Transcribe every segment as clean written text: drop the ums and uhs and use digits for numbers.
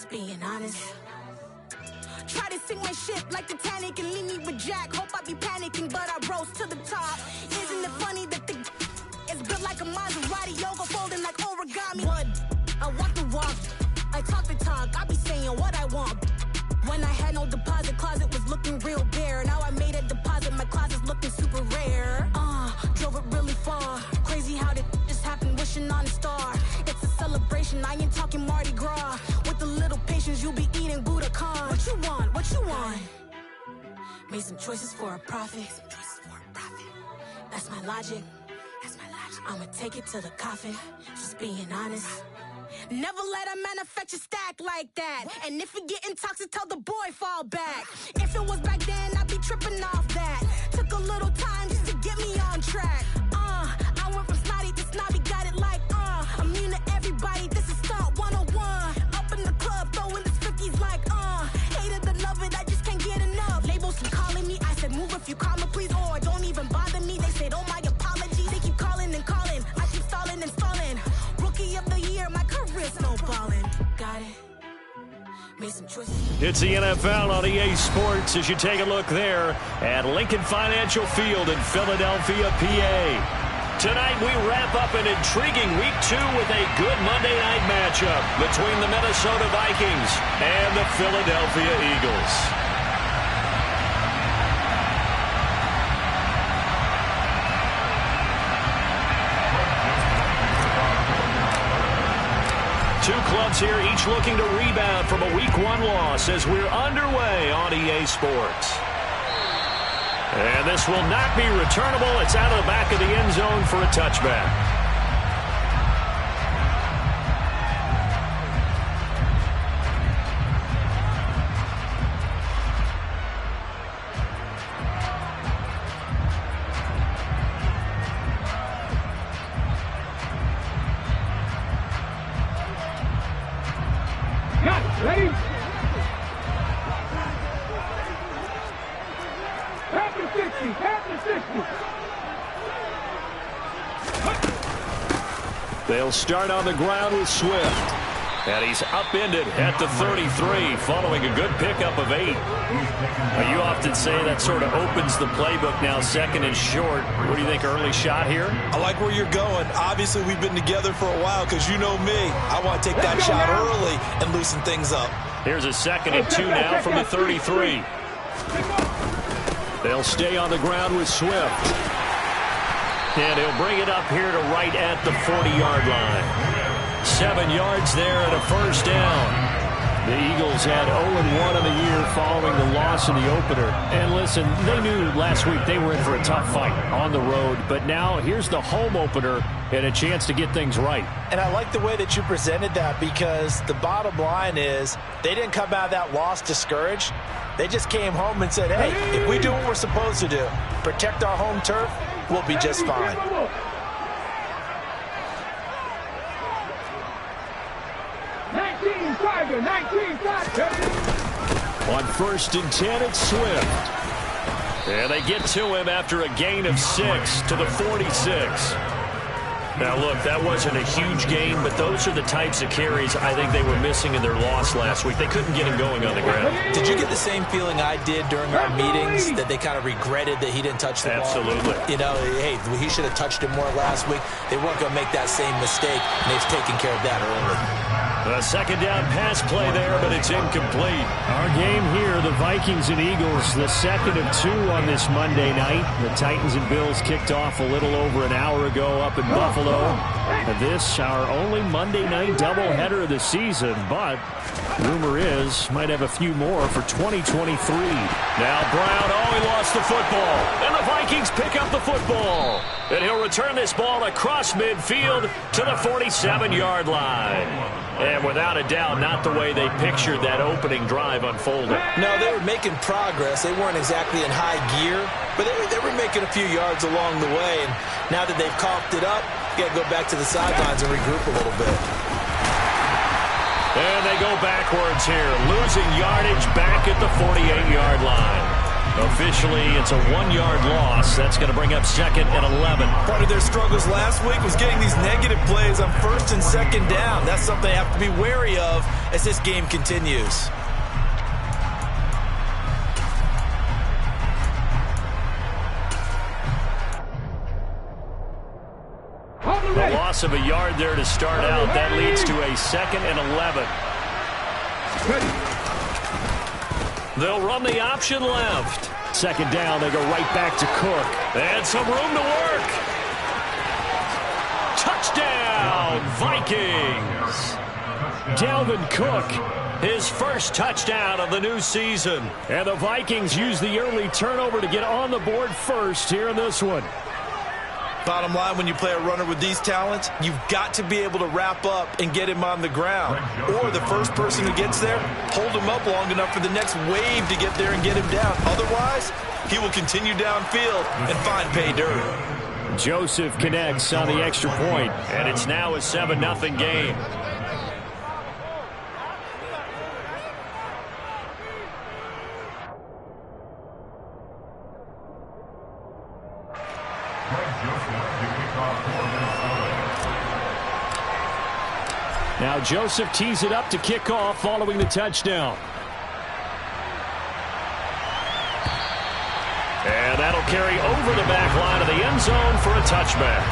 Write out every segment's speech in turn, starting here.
just being honest. Try to sink my ship like Titanic and leave me with Jack. Hope I be panicking, but I rose to the top. Isn't it funny that the is built like a Maserati, yoga folding like origami? What? I walk the walk, I talk the talk, I be saying what I want. When I had no deposit, closet was looking real bare. Now I made a deposit, my closet's looking super rare. Drove it really far. Crazy how did this happen, wishing on a star. It's a celebration, I ain't talking Mardi Gras. With a little patience, you'll be eating Budokan. What you want? What you want? Made some choices for a profit. That's my logic. I'ma take it to the coffin, just being honest. Never let a manufacture stack like that. And if it getting toxic, tell the boy fall back. If it was back then, I'd be tripping off that. Took a little time just to get me on track. I went from snotty to snobby, got it like, I'm immune to everybody, this is stunt 101. Up in the club, throwing this 50s like, hate it, I love it, I just can't get enough. Labels keep calling me, I said move if you call me, please, or don't even bother me. They said, oh my apology, they keep calling and calling. I keep stalling and stalling. Rookie of the year, my career snowballing. Got it. Made some choices. It's the NFL on EA Sports as you take a look there at Lincoln Financial Field in Philadelphia, PA. Tonight we wrap up an intriguing Week 2 with a good Monday night matchup between the Minnesota Vikings and the Philadelphia Eagles. Two clubs here, each looking to rebound from a Week 1 loss as we're underway on EA Sports. And this will not be returnable. It's out of the back of the end zone for a touchback. Ready? Half the 60, half the 60. They'll start on the ground with Swift. And he's upended at the 33 following a good pickup of 8. Now, you often say that sort of opens the playbook now, second and short. What do you think, early shot here? I like where you're going. Obviously, we've been together for a while because you know me. I want to take that shot early and loosen things up. Here's a 2nd and 2 now from the 33. They'll stay on the ground with Swift. And he'll bring it up here to right at the 40-yard line. 7 yards there and a first down. The Eagles had 0-1 in the year following the loss in the opener. And listen, they knew last week they were in for a tough fight on the road. But now here's the home opener and a chance to get things right. And I like the way that you presented that because the bottom line is they didn't come out of that loss discouraged. They just came home and said, hey, if we do what we're supposed to do, protect our home turf, we'll be just fine. On 1st and 10, it's Swift. And they get to him after a gain of 6 to the 46. Now, look, that wasn't a huge gain, but those are the types of carries I think they were missing in their loss last week. They couldn't get him going on the ground. Did you get the same feeling I did during our meetings, that they kind of regretted that he didn't touch the ball? Absolutely. You know, hey, he should have touched it more last week. They weren't going to make that same mistake, and they've taken care of that early. A 2nd down pass play there, but it's incomplete. Our game here, the Vikings and Eagles, the 2nd of 2 on this Monday night. The Titans and Bills kicked off a little over an hour ago up in Buffalo. And this, our only Monday night doubleheader of the season, but rumor is might have a few more for 2023. Now Brown, he lost the football. And the Vikings pick up the football. And he'll return this ball across midfield to the 47-yard line. And without a doubt, not the way they pictured that opening drive unfolding. No, they were making progress. They weren't exactly in high gear, but they were making a few yards along the way. And now that they've coughed it up, you got to go back to the sidelines and regroup a little bit. And they go backwards here, losing yardage back at the 48-yard line. Officially, it's a 1-yard loss. That's going to bring up 2nd and 11. Part of their struggles last week was getting these negative plays on 1st and 2nd down. That's something they have to be wary of as this game continues. A loss of a yard there to start out. That leads to a 2nd and 11. They'll run the option left. 2nd down, they go right back to Cook. And some room to work. Touchdown, Vikings. Dalvin Cook, his first touchdown of the new season. And the Vikings use the early turnover to get on the board first here in this one. Bottom line, when you play a runner with these talents, you've got to be able to wrap up and get him on the ground. Or the first person who gets there, hold him up long enough for the next wave to get there and get him down. Otherwise, he will continue downfield and find pay dirt. Joseph connects on the extra point, and it's now a 7-0 game. Now Joseph tees it up to kick off following the touchdown. And that'll carry over the back line of the end zone for a touchback.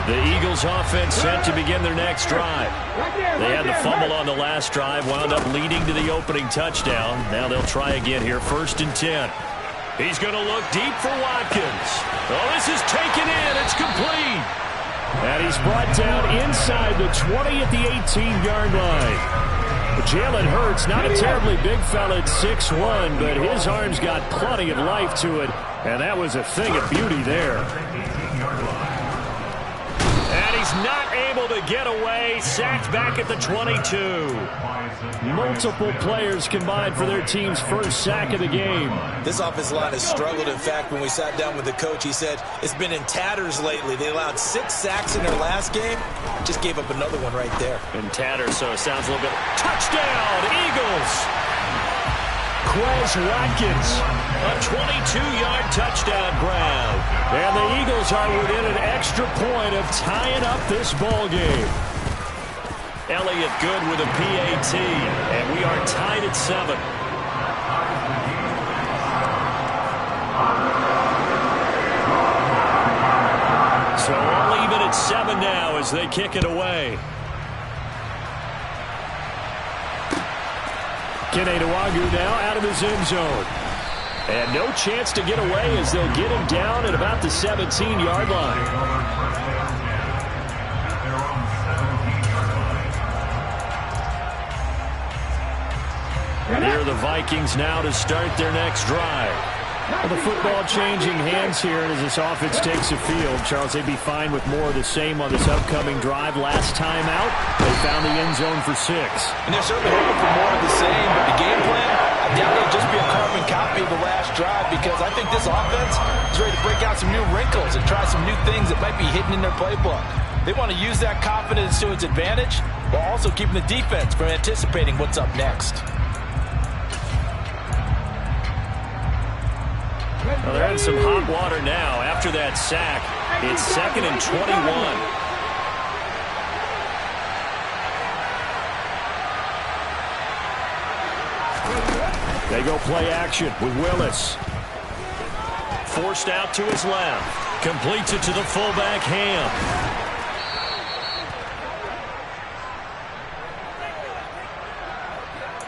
The Eagles offense set to begin their next drive. They had the fumble on the last drive, wound up leading to the opening touchdown. Now they'll try again here, 1st and 10. He's going to look deep for Watkins. Oh, this is taken in. It's complete. And he's brought down inside the 20 at the 18-yard line. Jalen Hurts, not a terribly big fella at 6'1", but his arm's got plenty of life to it, and that was a thing of beauty there. And he's not able to get away. Sacked back at the 22. Multiple players combined for their team's first sack of the game. This offensive line has struggled. In fact, when we sat down with the coach, he said it's been in tatters lately. They allowed 6 sacks in their last game. Just gave up another one right there. In tatters, so it sounds a little bit. Touchdown, Eagles! Quez Watkins, a 22-yard touchdown grab. And the Eagles are within an extra point of tying up this ball game. Elliott good with a PAT, and we are tied at 7. So all even at 7 now as they kick it away. Kenedawagu now out of his end zone. And no chance to get away as they'll get him down at about the 17-yard line. And here are the Vikings now to start their next drive. Well, the football changing hands here as this offense takes the field. Charles, they'd be fine with more of the same on this upcoming drive. Last time out, they found the end zone for 6. And they're certainly hoping for more of the same, but the game plan, I doubt it'll just be a carbon copy of the last drive, because I think this offense is ready to break out some new wrinkles and try some new things that might be hidden in their playbook. They want to use that confidence to its advantage while also keeping the defense from anticipating what's up next. Well, they're in some hot water now. After that sack, it's 2nd and 21. They go play action with Willis. Forced out to his left. Completes it to the fullback, Ham.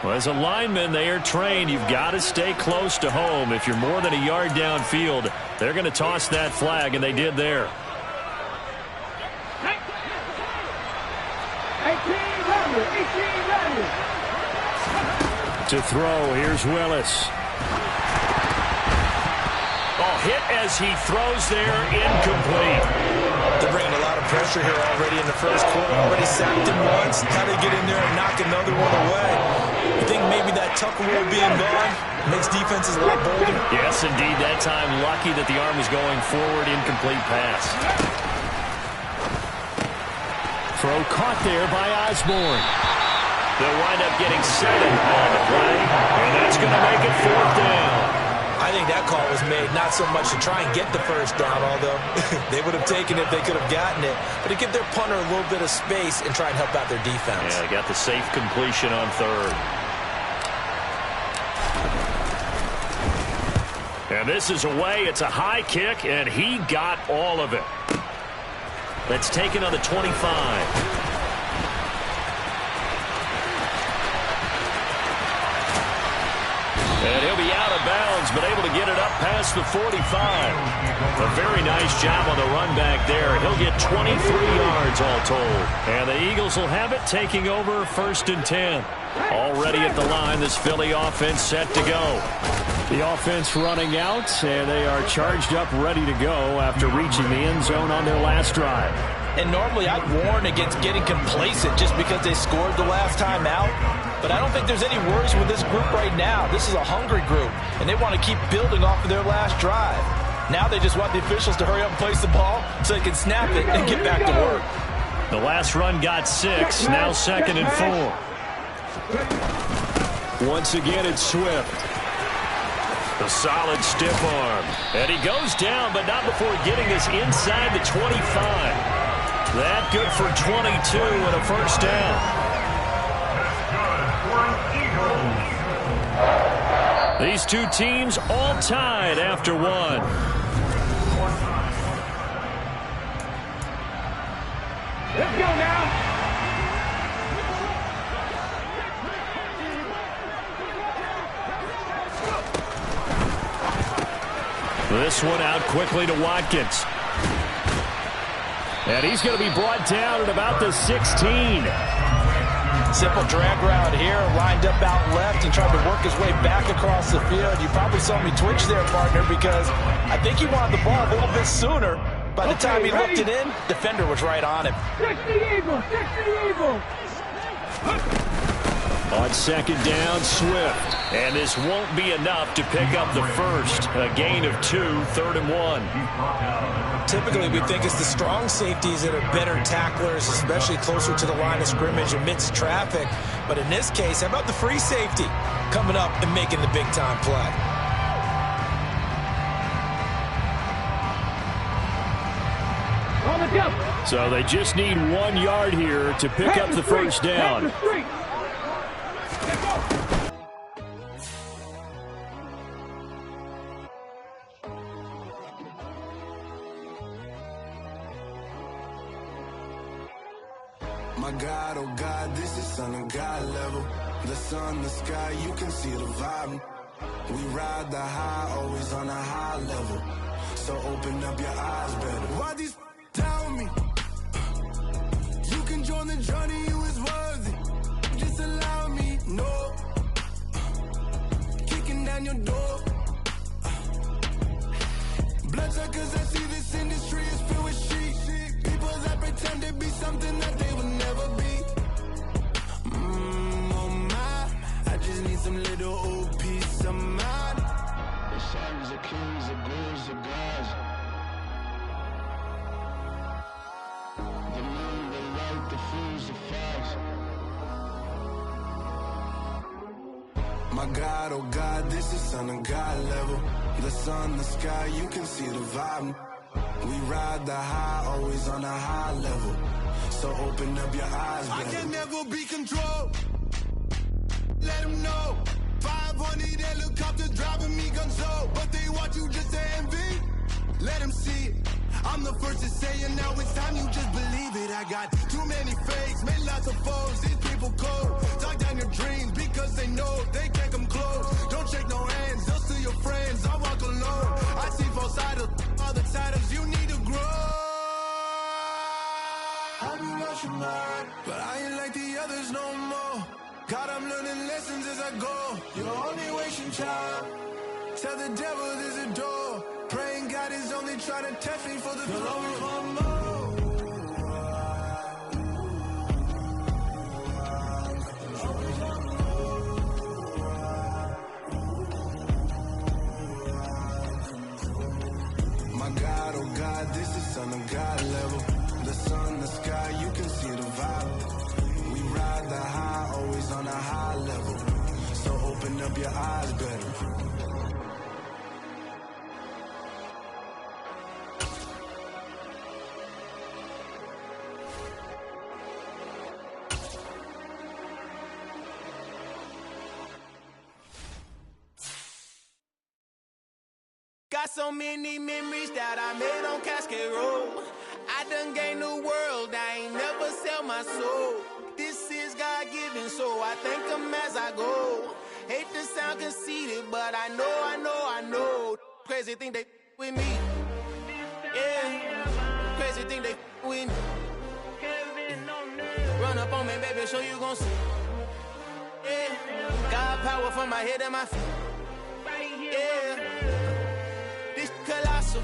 Well, as a lineman, they are trained. You've got to stay close to home. If you're more than a yard downfield, they're going to toss that flag, and they did there. To throw, here's Willis. Oh, hit as he throws there, incomplete. They're bringing a lot of pressure here already in the first quarter. Already sacked him once. How to get in there and knock another one away. I think maybe that tuck rule being gone makes defenses a lot bolder. Yes, indeed. That time, lucky that the arm was going forward, incomplete pass. throw caught there by Osborne. They'll wind up getting 7 on the play, and that's going to make it 4th down. I think that call was made not so much to try and get the first down, although they would have taken it if they could have gotten it, but to give their punter a little bit of space and try and help out their defense. Yeah, they got the safe completion on 3rd. And this is away. It's a high kick, and he got all of it. That's taken on the 25. And he'll be out of bounds, but able to get it up past the 45. A very nice job on the run back there. He'll get 23 yards all told. And the Eagles will have it, taking over 1st and 10. Already at the line, this Philly offense set to go. The offense running out, and they are charged up, ready to go after reaching the end zone on their last drive. And normally I'd warn against getting complacent just because they scored the last time out. But I don't think there's any worries with this group right now. This is a hungry group, and they want to keep building off of their last drive. Now they just want the officials to hurry up and place the ball so they can snap it and get back to work. The last run got 6, now 2nd and 4. Once again, it's Swift. A solid stiff arm. And he goes down, but not before getting this inside the 25. That good for 22 and a 1st down. These two teams all tied after 1. Let's go now. This one out quickly to Watkins. And he's going to be brought down at about the 16. Simple drag route here, lined up out left. He tried to work his way back across the field. You probably saw me twitch there, partner, because I think he wanted the ball a little bit sooner. By the time he looked it in, defender was right on him. 60 Eagles, 60 Eagles. On 2nd down, Swift. And this won't be enough to pick up the first. A gain of 2, 3rd and 1. Typically, we think it's the strong safeties that are better tacklers, especially closer to the line of scrimmage amidst traffic. But in this case, how about the free safety coming up and making the big-time play? So they just need 1 yard here to pick up the first down. My God, oh God, this is Son of God level. The sun, the sky, you can see the vibe. We ride the high, always on a high level. So open up your eyes better. Why these tell me? You can join the journey, you is worthy. Just allow me, no. Kicking down your door. Bloodsuckers, I see this industry is filled with sheep. People that pretend to be something that they would never be. Oh my, I just need some little old peace of mind. The sons of kings, the ghouls, the gods. The moon, the light, the fools, the facts. My God, oh God, this is Son of God level. The sun, the sky, you can see the vibe. We ride the high, always on a high level. So open up your eyes, baby. I can never be controlled. Let them know. 500 helicopters driving me gonzo. But they watch you just to envy. Let them see it. I'm the first to say it, now it's time you just believe it. I got too many fakes, made lots of foes. These people cold. Talk down your dreams because they know they can't come close. Don't shake no hands, they'll steal your friends. I walk alone. I see false idols, other titles. You need to grow. I've been lost your mind, but I ain't like the others no more. God, I'm learning lessons as I go. You're only wasting time. Tell the devil there's a door. Praying God is only trying to test me for the glory of more. My God, oh God, this is Son of God level. The sun, the sky, you can see the vibe. open up your eyes better. Got so many memories that I made on Cascade Road. I done gained the world, I ain't never sell my soul. This is God-given, so I thank him as I go. Hate to sound conceited, but I know. Crazy thing they with me. Yeah, crazy thing they with me. Run up on me, baby, show you gon' see. Yeah, God power from my head and my feet. Yeah. Colossal.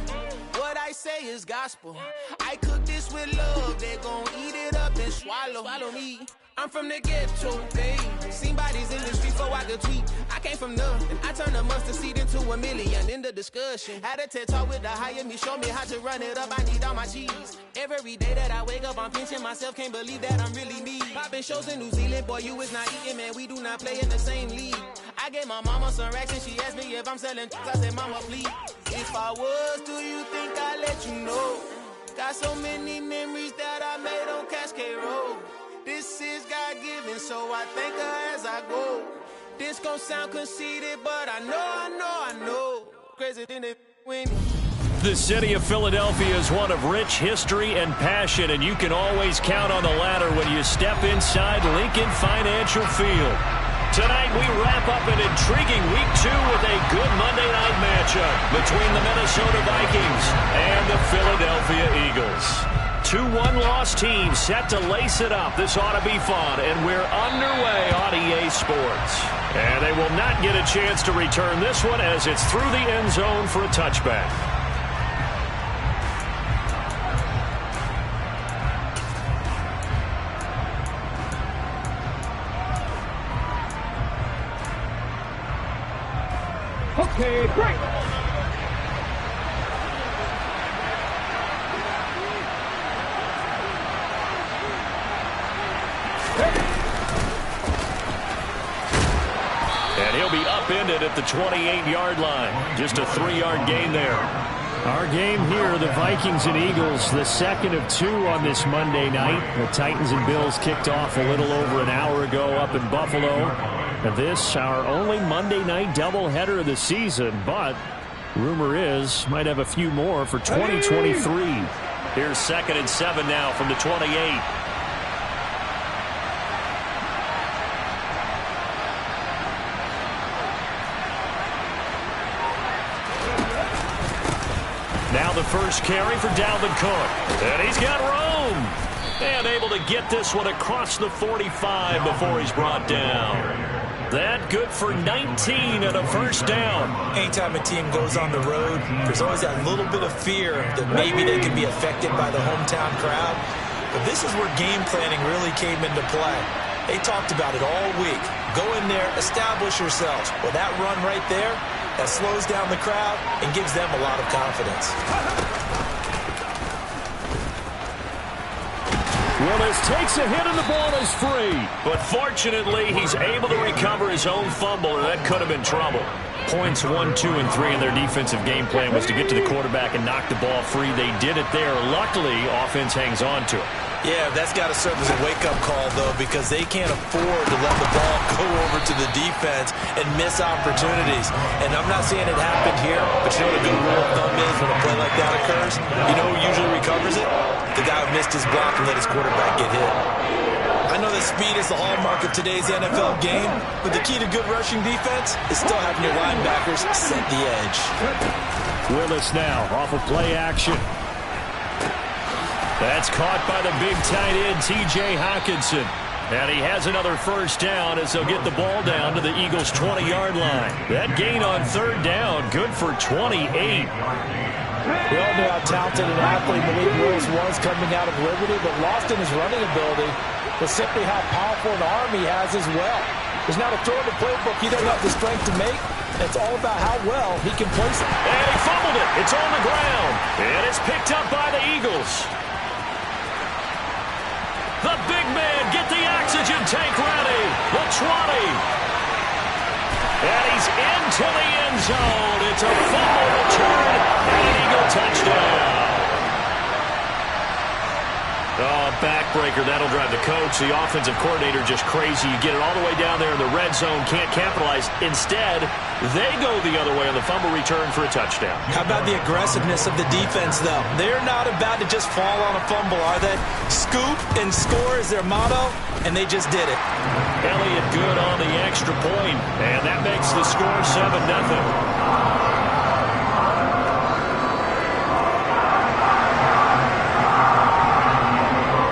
What I say is gospel. I cook this with love. They gon' eat it up and swallow me. I'm from the ghetto, babe. Seen bodies in the streets before I could tweet. I came from nothing. I turned a mustard seed into a million. In the discussion, had a TED talk with the higher me. Show me how to run it up. I need all my cheese. Every day that I wake up, I'm pinching myself. Can't believe that I'm really me. Popping shows in New Zealand, boy, you is not eating, man. We do not play in the same league. I gave my mama some racks and she asked me if I'm selling. I said, mama, please. If I was, do you think I'd let you know? Got so many memories that I made on Cascade Road. This is God-given, so I thank her as I go. This gon' sound conceited, but I know. Crazy thing they win. The city of Philadelphia is one of rich history and passion, and you can always count on the latter when you step inside Lincoln Financial Field. Tonight, we wrap up an intriguing Week 2 with a good Monday night matchup between the Minnesota Vikings and the Philadelphia Eagles. 2 one-loss teams set to lace it up. This ought to be fun, and we're underway on EA Sports. And they will not get a chance to return this one as it's through the end zone for a touchback. Okay, break. And he'll be upended at the 28-yard line. Just a 3-yard gain there. Our game here, the Vikings and Eagles, the second of 2 on this Monday night. The Titans and Bills kicked off a little over an hour ago up in Buffalo. And this, our only Monday night doubleheader of the season, but rumor is might have a few more for 2023. Here's 2nd and 7 now from the 28. Now the first carry for Dalvin Cook. And he's got room. And able to get this one across the 45 before he's brought down. That good for 19 and a first down. Anytime a team goes on the road, there's always that little bit of fear that maybe they could be affected by the hometown crowd. But this is where game planning really came into play. They talked about it all week. Go in there, establish yourselves. Well, that run right there, that slows down the crowd and gives them a lot of confidence. Willis takes a hit and the ball is free. But fortunately, he's able to recover his own fumble, and that could have been trouble. Points 1, 2, and 3 in their defensive game plan was to get to the quarterback and knock the ball free. They did it there. Luckily, offense hangs on to it. Yeah, that's got to serve as a wake-up call, though, because they can't afford to let the ball go over to the defense and miss opportunities. And I'm not saying it happened here, but you know what a good rule of thumb is when a play like that occurs? You know who usually recovers it? The guy who missed his block and let his quarterback get hit. I know that speed is the hallmark of today's NFL game, but the key to good rushing defense is still having your linebackers set the edge. Willis now off of play action. That's caught by the big tight end, T.J. Hockenson. And he has another first down as they'll get the ball down to the Eagles' 20-yard line. That gain on 3rd down, good for 28. We all knew how talented an athlete Malik Willis was coming out of Liberty, but lost in his running ability was simply how powerful an arm he has as well. There's not a throw in the playbook he doesn't have the strength to make. It's all about how well he can place it. And he fumbled it. It's on the ground. And it's picked up by the Eagles. The big man, get the oxygen tank ready. The 20. And he's into the end zone. It's a fumble return and an Eagle touchdown. Oh, backbreaker. That'll drive the coach, the offensive coordinator, just crazy. You get it all the way down there in the red zone, can't capitalize. Instead, they go the other way on the fumble return for a touchdown. How about the aggressiveness of the defense, though? They're not about to just fall on a fumble, are they? Scoop and score is their motto, and they just did it. Elliott good on the extra point, and that makes the score 7-0.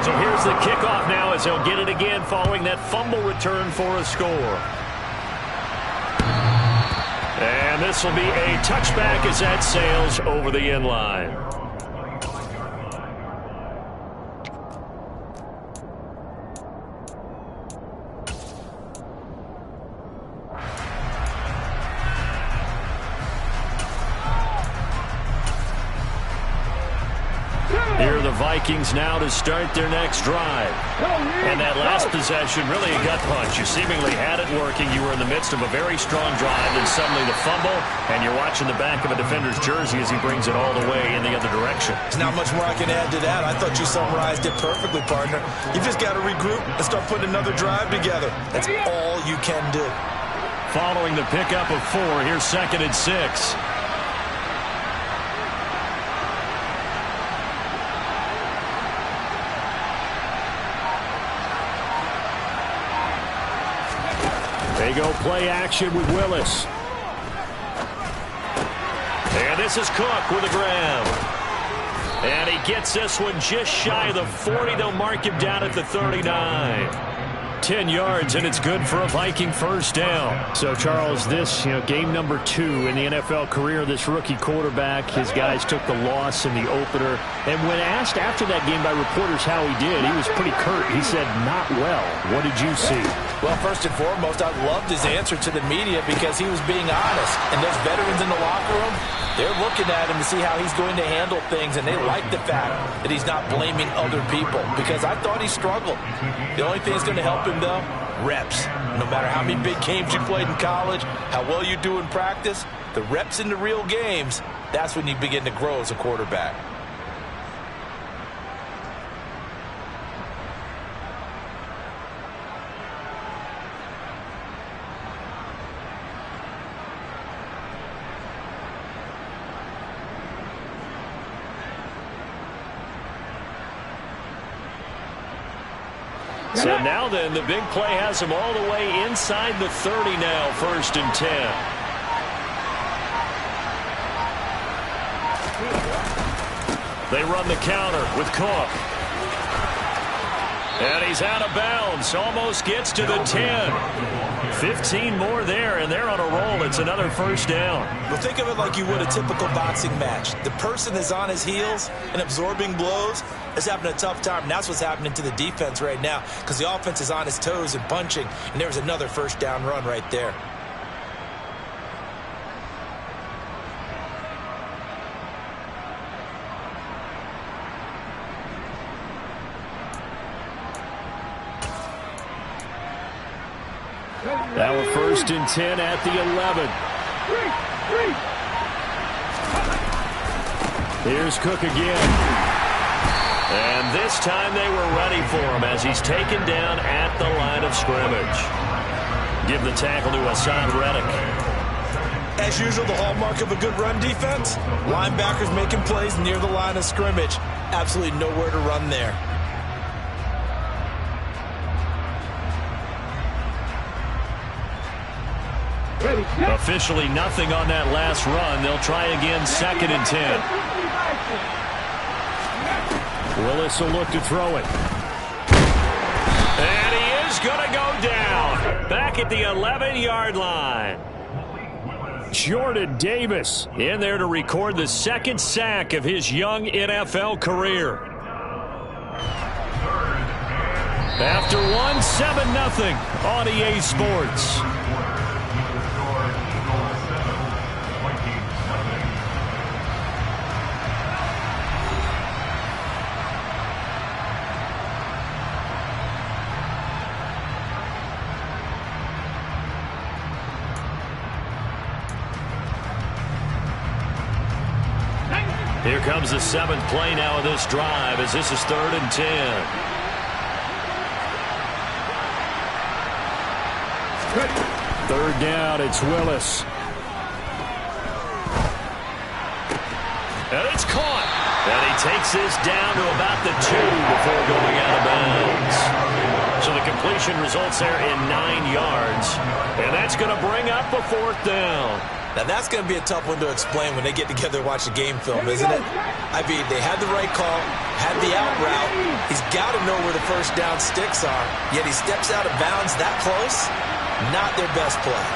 So here's the kickoff now as they'll get it again following that fumble return for a score. And this will be a touchback as that sails over the end line. Here are the Vikings now to start their next drive. And that last possession, really a gut punch. You seemingly had it working. You were in the midst of a very strong drive, and suddenly the fumble, and you're watching the back of a defender's jersey as he brings it all the way in the other direction. There's not much more I can add to that. I thought you summarized it perfectly, partner. You just got to regroup and start putting another drive together. That's all you can do. Following the pickup of 4, here's 2nd and 6. They go play action with Willis. And this is Cook with a grab. And he gets this one just shy of the 40. They'll mark him down at the 39. 10 yards, and it's good for a Viking first down. So, Charles, this, game number 2 in the NFL career of this rookie quarterback. His guys took the loss in the opener. And when asked after that game by reporters how he did, he was pretty curt. He said, not well. What did you see? Well, first and foremost, I loved his answer to the media because he was being honest. And those veterans in the locker room, they're looking at him to see how he's going to handle things, and they like the fact that he's not blaming other people because I thought he struggled. The only thing that's going to help him, though, reps. No matter how many big games you played in college, how well you do in practice, the reps in the real games, that's when you begin to grow as a quarterback. So now then, the big play has him all the way inside the 30 now, 1st and 10. They run the counter with Cook. And he's out of bounds, almost gets to the 10. 15 more there, and they're on a roll. It's another first down. Well, think of it like you would a typical boxing match. The person is on his heels and absorbing blows is having a tough time. And that's what's happening to the defense right now because the offense is on his toes and punching, and there's another first down run right there. Now a 1st and 10 at the 11. Here's Cook again. And this time they were ready for him as he's taken down at the line of scrimmage. Give the tackle to Hassan Reddick. As usual, the hallmark of a good run defense, linebackers making plays near the line of scrimmage. Absolutely nowhere to run there. Officially nothing on that last run. They'll try again, 2nd and 10. Willis will look to throw it. And he is going to go down. Back at the 11-yard line. Jordan Davis in there to record the 2nd sack of his young NFL career. After one, 7-0 on EA Sports. Here comes the 7th play now of this drive as this is 3rd and 10. Third down, it's Willis. And it's caught. And he takes this down to about the 2 before going out of bounds. So the completion results there in 9 yards. And that's going to bring up a 4th down. Now, that's going to be a tough one to explain when they get together and watch the game film, isn't it? I mean, they had the right call, had the out route. He's got to know where the first down sticks are, yet he steps out of bounds that close. Not their best play.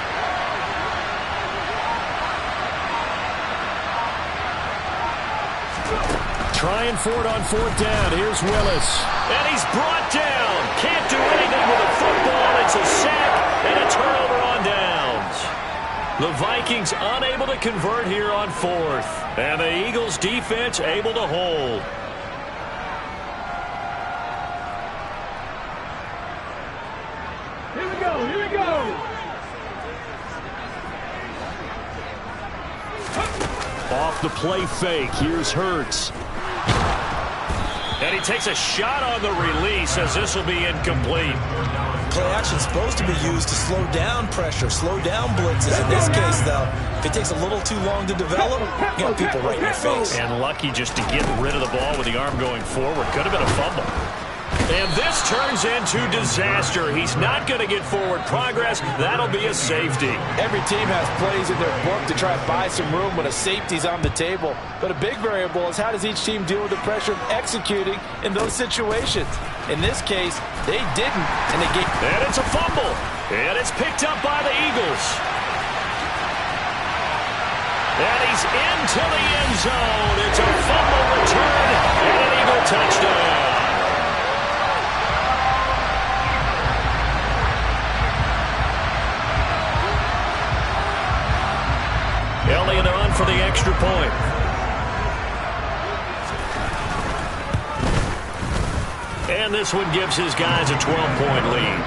Trying for it on 4th down. Here's Willis. And he's brought down. Can't do anything with a football. It's a sack and a turnover on downs. The Vikings unable to convert here on 4th. And the Eagles defense able to hold. Here we go, here we go. Off the play fake. Here's Hurts. And he takes a shot on the release as this will be incomplete. Play action is supposed to be used to slow down pressure, slow down blitzes. In this case, though, if it takes a little too long to develop, you got people right in your face. And lucky just to get rid of the ball with the arm going forward. Could have been a fumble. And this turns into disaster. He's not going to get forward progress. That'll be a safety. Every team has plays in their book to try to buy some room when a safety's on the table. But a big variable is how does each team deal with the pressure of executing in those situations. In this case, they didn't, and they gave. And it's a fumble. And it's picked up by the Eagles. And he's into the end zone. It's a fumble return and an Eagle touchdown. Elliott on for the extra point. And this one gives his guys a 12-point lead.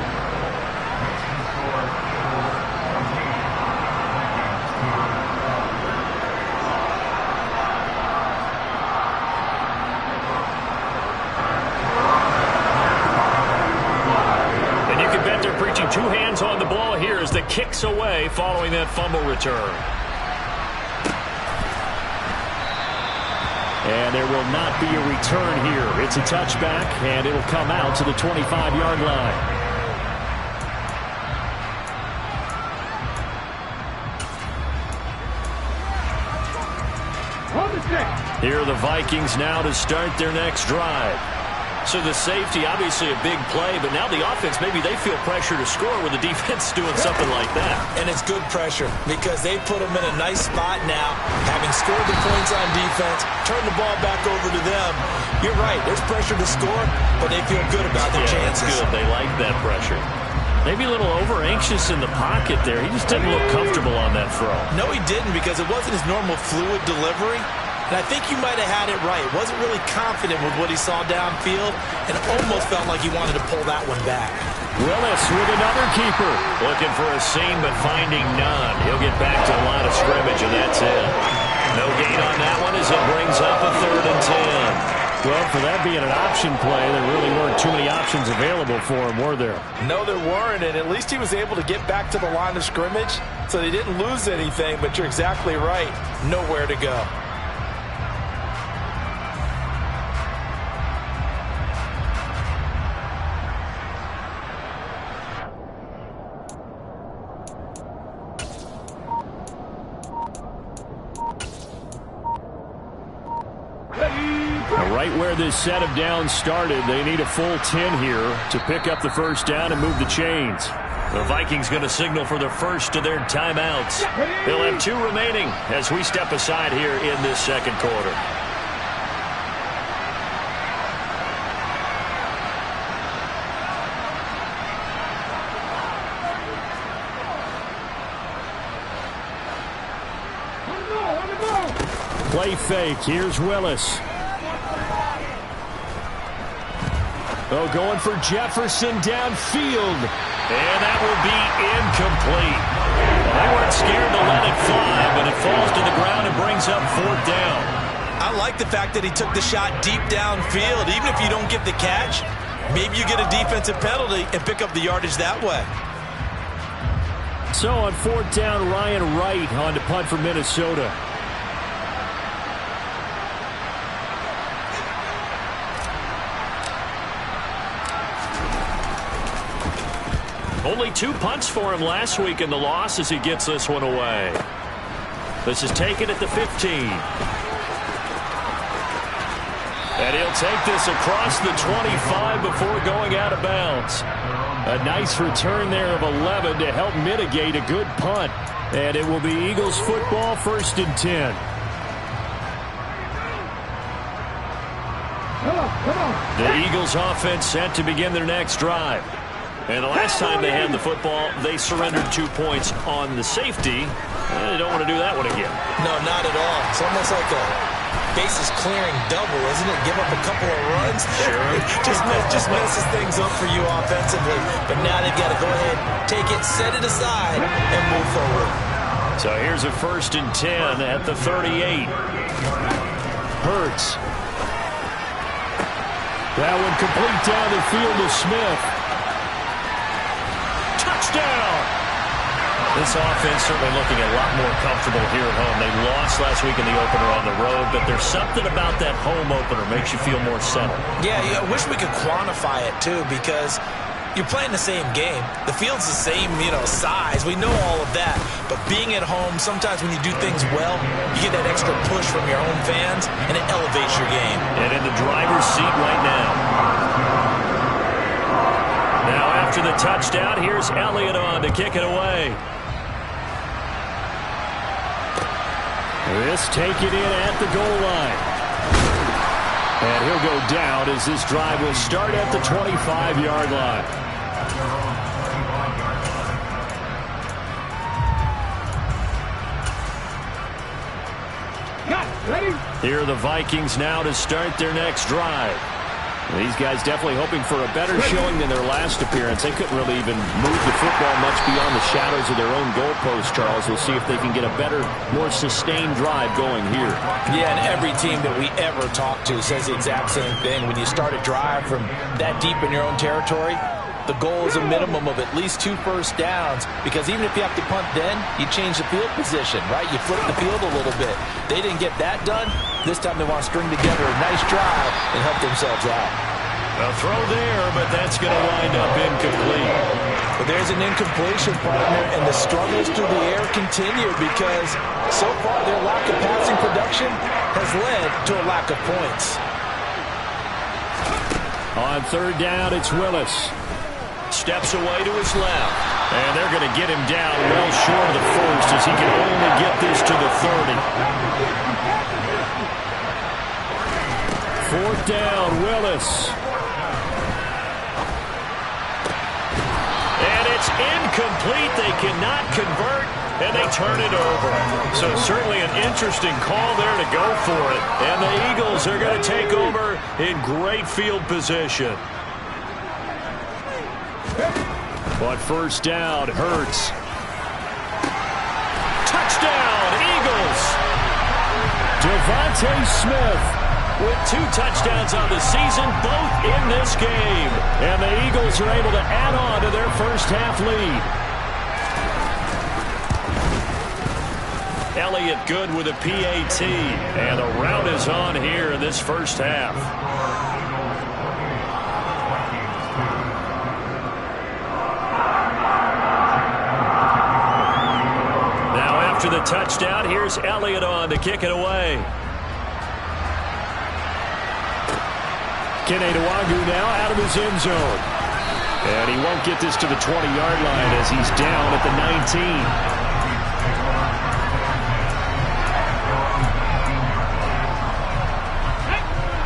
And you can bet they're preaching 2 hands on the ball here as the kick's away following that fumble return. And there will not be a return here. It's a touchback, and it'll come out to the 25-yard line. Here are the Vikings now to start their next drive. So the safety, obviously a big play, but now the offense, maybe they feel pressure to score with the defense doing something like that. And it's good pressure because they put them in a nice spot now, having scored the points on defense, turn the ball back over to them. You're right, there's pressure to score, but they feel good about their chances. That's good. They like that pressure. Maybe a little over-anxious in the pocket there. He just didn't look comfortable on that throw. No, he didn't because it wasn't his normal fluid delivery. And I think you might have had it right. Wasn't really confident with what he saw downfield and almost felt like he wanted to pull that one back. Willis with another keeper. Looking for a seam but finding none. He'll get back to the line of scrimmage and that's it. No gain on that one as it brings up a 3rd and 10. Well, for that being an option play, there really weren't too many options available for him, were there? No, there weren't, and at least he was able to get back to the line of scrimmage, so they didn't lose anything, but you're exactly right. Nowhere to go. Right where this set of downs started, they need a full 10 here to pick up the first down and move the chains. The Vikings going to signal for the first of their timeouts. They'll have 2 remaining as we step aside here in this second quarter. Play fake. Here's Willis. Oh, going for Jefferson downfield. And that will be incomplete. They weren't scared to let it fly, but it falls to the ground and brings up 4th down. I like the fact that he took the shot deep downfield. Even if you don't get the catch, maybe you get a defensive penalty and pick up the yardage that way. So on 4th down, Ryan Wright on to punt for Minnesota. Only 2 punts for him last week in the loss as he gets this one away. This is taken at the 15. And he'll take this across the 25 before going out of bounds. A nice return there of 11 to help mitigate a good punt. And it will be Eagles football, 1st and 10. The Eagles offense set to begin their next drive. And the last time they had the football, they surrendered 2 points on the safety. They don't want to do that one again. No, not at all. It's almost like a bases clearing double, isn't it? Give up a couple of runs. Sure. just messes things up for you offensively. But now they've got to go ahead, take it, set it aside, and move forward. So here's a 1st and 10 at the 38. Hurts. That one complete down the field to Smith. Touchdown! This offense certainly looking a lot more comfortable here at home. They lost last week in the opener on the road, but there's something about that home opener makes you feel more settled. Yeah, I wish we could quantify it, too, because you're playing the same game. The field's the same, size. We know all of that. But being at home, sometimes when you do things well, you get that extra push from your own fans, and it elevates your game. And in the driver's seat right now. Now after the touchdown, here's Elliott on to kick it away. This taken in at the goal line. And he'll go down as this drive will start at the 25-yard line. Here are the Vikings now to start their next drive. These guys definitely hoping for a better showing than their last appearance. They couldn't really even move the football much beyond the shadows of their own goalpost, Charles. We'll see if they can get a better, more sustained drive going here. Yeah, and every team that we ever talk to says the exact same thing. When you start a drive from that deep in your own territory, the goal is a minimum of at least 2 first downs, because even if you have to punt then, you change the field position, right? You flip the field a little bit. They didn't get that done. This time they want to string together a nice drive and help themselves out. A throw there, but that's going to wind up incomplete. But there's an incompletion, partner, and the struggles through the air continue because so far their lack of passing production has led to a lack of points. On 3rd down, it's Willis. Steps away to his left. And they're going to get him down well short of the first as he can only get this to the 30. 4th down, Willis. And it's incomplete. They cannot convert, and they turn it over. So certainly an interesting call there to go for it. And the Eagles are going to take over in great field position. But 1st down, Hurts. Touchdown, Eagles! Devontae Smith with 2 touchdowns on the season, both in this game. And the Eagles are able to add on to their first half lead. Elliott good with a PAT. And the rout is on here in this first half. After the touchdown, here's Elliott on to kick it away. Kene Nwangwu now out of his end zone. And he won't get this to the 20-yard line as he's down at the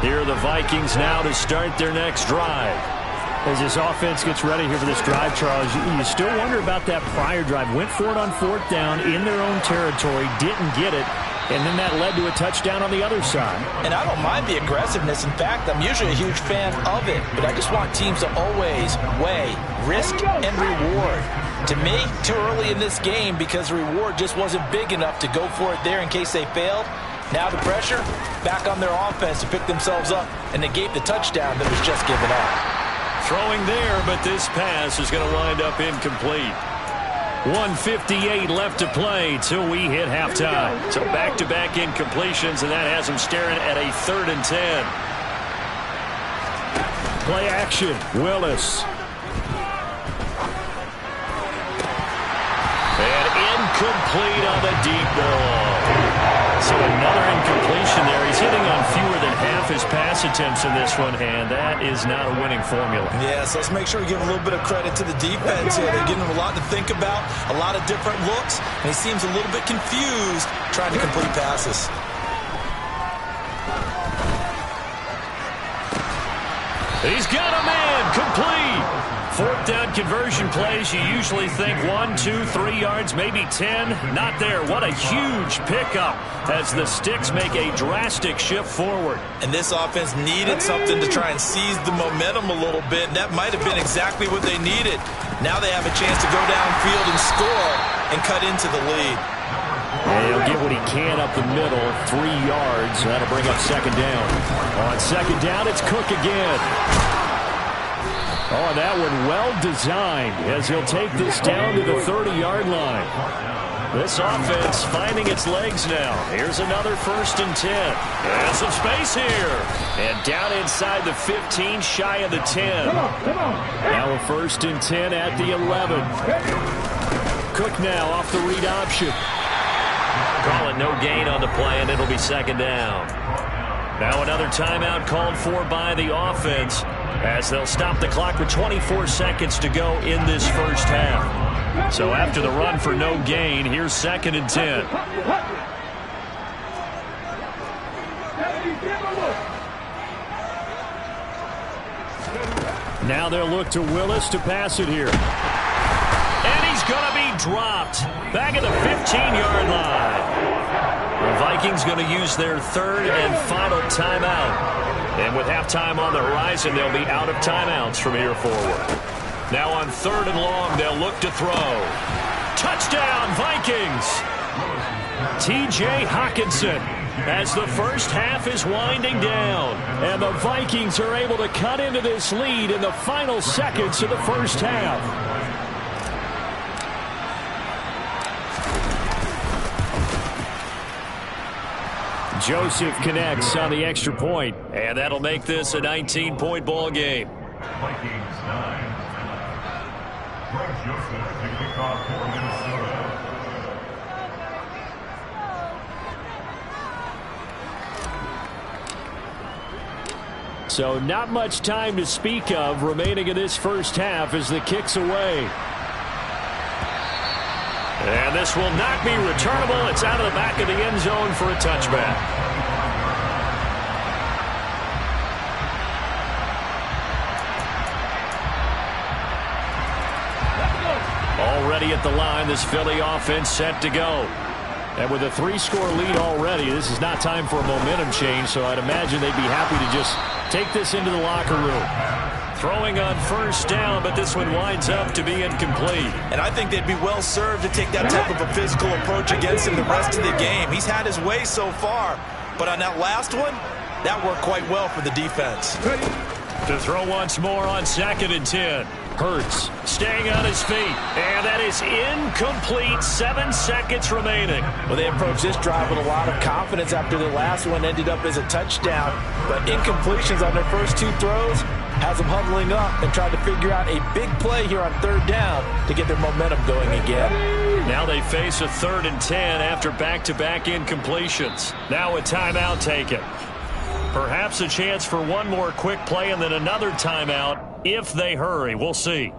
19. Here are the Vikings now to start their next drive. As this offense gets ready here for this drive, Charles, you still wonder about that prior drive. Went for it on 4th down in their own territory, didn't get it, and then that led to a touchdown on the other side. And I don't mind the aggressiveness. In fact, I'm usually a huge fan of it, but I just want teams to always weigh risk and reward. To me, too early in this game because the reward just wasn't big enough to go for it there in case they failed. Now the pressure back on their offense to pick themselves up and negate the touchdown that was just given up. Throwing there, but this pass is going to wind up incomplete. 1:58 left to play till we hit halftime. So back-to-back incompletions, and that has them staring at a 3rd and 10. Play action, Willis. And incomplete on the deep ball. So another incompletion there. He's hitting on fewer than half his pass attempts in this one, and that is not a winning formula. Yeah, so let's make sure we give a little bit of credit to the defense here. They're giving him a lot to think about, a lot of different looks, and he seems a little bit confused trying to complete passes. He's got a man, complete. 4th down conversion plays, you usually think 1, 2, 3 yards, maybe 10. Not there. What a huge pickup as the Sticks make a drastic shift forward. And this offense needed something to try and seize the momentum a little bit. And that might have been exactly what they needed. Now they have a chance to go downfield and score and cut into the lead. And he'll get what he can up the middle, 3 yards. That'll bring up 2nd down. On 2nd down, it's Cook again. Oh, that one well designed as he'll take this down to the 30-yard line. This offense finding its legs now. Here's another 1st and 10. And some space here. And down inside the 15, shy of the 10. Now a 1st and 10 at the 11. Cook now off the read option. Call it no gain on the play, and it'll be 2nd down. Now another timeout called for by the offense as they'll stop the clock with 24 seconds to go in this first half. So after the run for no gain, here's 2nd and 10. Now they'll look to Willis to pass it here. And he's going to be dropped back at the 15-yard line. The Vikings going to use their 3rd and final timeout. And with halftime on the horizon, they'll be out of timeouts from here forward. Now on 3rd and long, they'll look to throw. Touchdown, Vikings! T.J. Hockenson as the first half is winding down. And the Vikings are able to cut into this lead in the final seconds of the first half. Joseph connects on the extra point, and that'll make this a 19-point ball game. Vikings 9. Greg Joseph to kick off for Minnesota. So not much time to speak of remaining in this first half as the kick's away. And this will not be returnable. It's out of the back of the end zone for a touchback. Already at the line, this Philly offense set to go. And with a 3-score lead already, this is not time for a momentum change, so I'd imagine they'd be happy to just take this into the locker room. Throwing on 1st down, but this one winds up to be incomplete. And I think they'd be well served to take that type of a physical approach against him the rest of the game. He's had his way so far, but on that last one, that worked quite well for the defense. To throw once more on 2nd and 10. Hurts staying on his feet, and that is incomplete. 7 seconds remaining. Well, they approached this drive with a lot of confidence after the last one ended up as a touchdown, but incompletions on their first 2 throws has them huddling up and trying to figure out a big play here on 3rd down to get their momentum going again. Now they face a 3rd and 10 after back-to-back incompletions. Now a timeout taken. Perhaps a chance for one more quick play and then another timeout if they hurry. We'll see.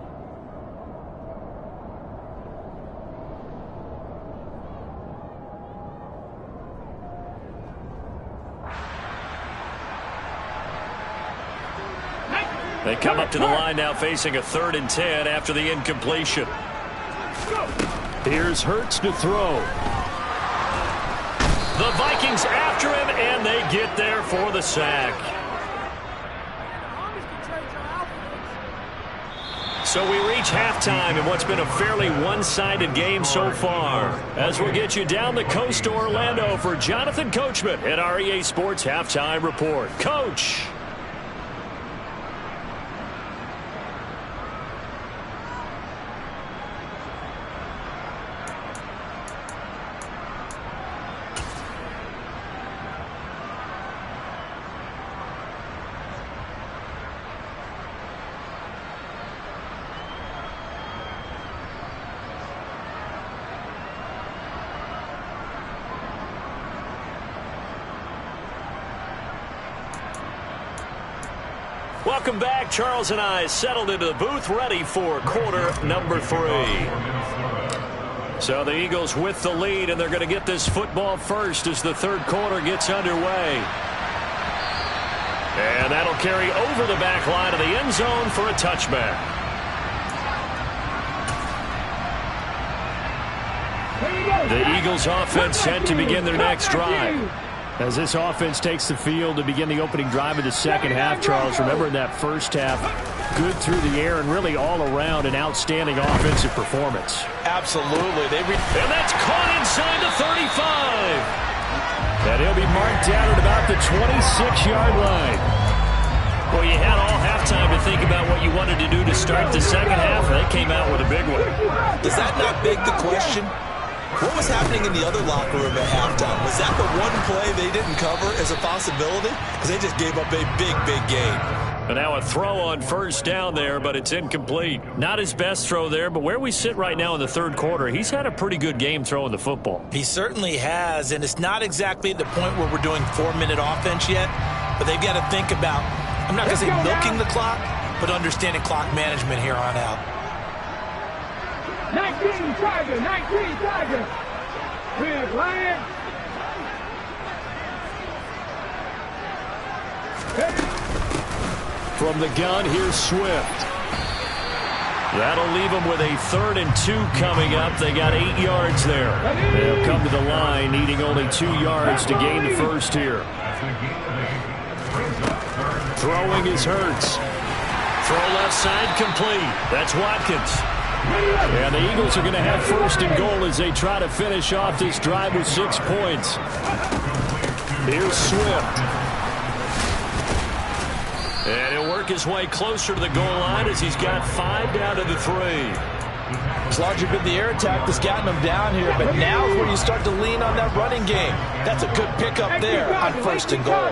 They come up to the line now facing a 3rd and 10 after the incompletion. Here's Hurts to throw. The Vikings after him, and they get there for the sack. So we reach halftime in what's been a fairly one-sided game so far. As we'll get you down the coast to Orlando for Jonathan Coachman at our EA Sports Halftime Report. Coach. Welcome back. Charles and I settled into the booth ready for quarter number 3. So the Eagles with the lead, and they're going to get this football first as the third quarter gets underway. And that'll carry over the back line of the end zone for a touchback. The Eagles offense set to begin their next drive. As this offense takes the field to begin the opening drive of the second half, Charles, remember in that first half, good through the air and really all around an outstanding offensive performance. Absolutely. And that's caught inside the 35. And he'll be marked down at about the 26-yard line. Well, you had all halftime to think about what you wanted to do to start the second half, and they came out with a big one. Does that not beg the question? What was happening in the other locker room at halftime? Was that the one play they didn't cover as a possibility? Because they just gave up a big, big gain. And now a throw on first down there, but it's incomplete. Not his best throw there, but where we sit right now in the third quarter, he's had a pretty good game throwing the football. He certainly has, and it's not exactly at the point where we're doing 4-minute offense yet, but they've got to think about, I'm not going to say milking the clock, but understanding clock management here on out. 19 Tiger, 19 Tiger. Red Lion. From the gun, here's Swift. That'll leave them with a 3rd and 2 coming up. They got 8 yards there. They'll come to the line, needing only 2 yards to gain the first here. Throwing is Hurts. Throw left side complete. That's Watkins. And the Eagles are going to have 1st and goal as they try to finish off this drive with 6 points. Here's Swift. And he'll work his way closer to the goal line as he's got 5 down to the 3. It's largely been the air attack that's gotten them down here, but now is where you start to lean on that running game. That's a good pickup there on 1st and goal.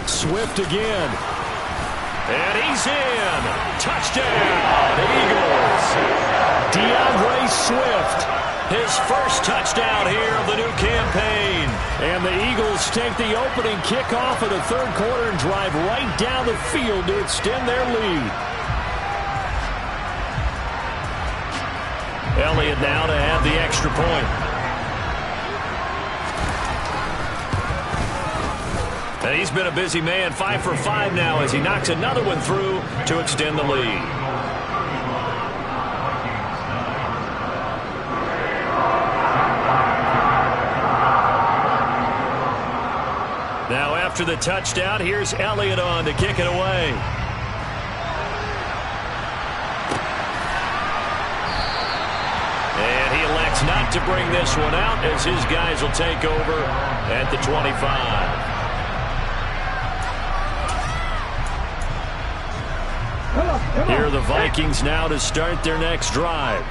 Swift again. And he's in. Touchdown, Eagles. DeAndre Swift, his first touchdown here of the new campaign. And the Eagles take the opening kickoff of the third quarter and drive right down the field to extend their lead. Elliott now to add the extra point. And he's been a busy man, 5 for 5 now as he knocks another one through to extend the lead. Now after the touchdown, here's Elliott on to kick it away. And he elects not to bring this one out as his guys will take over at the 25. Here are the Vikings now to start their next drive.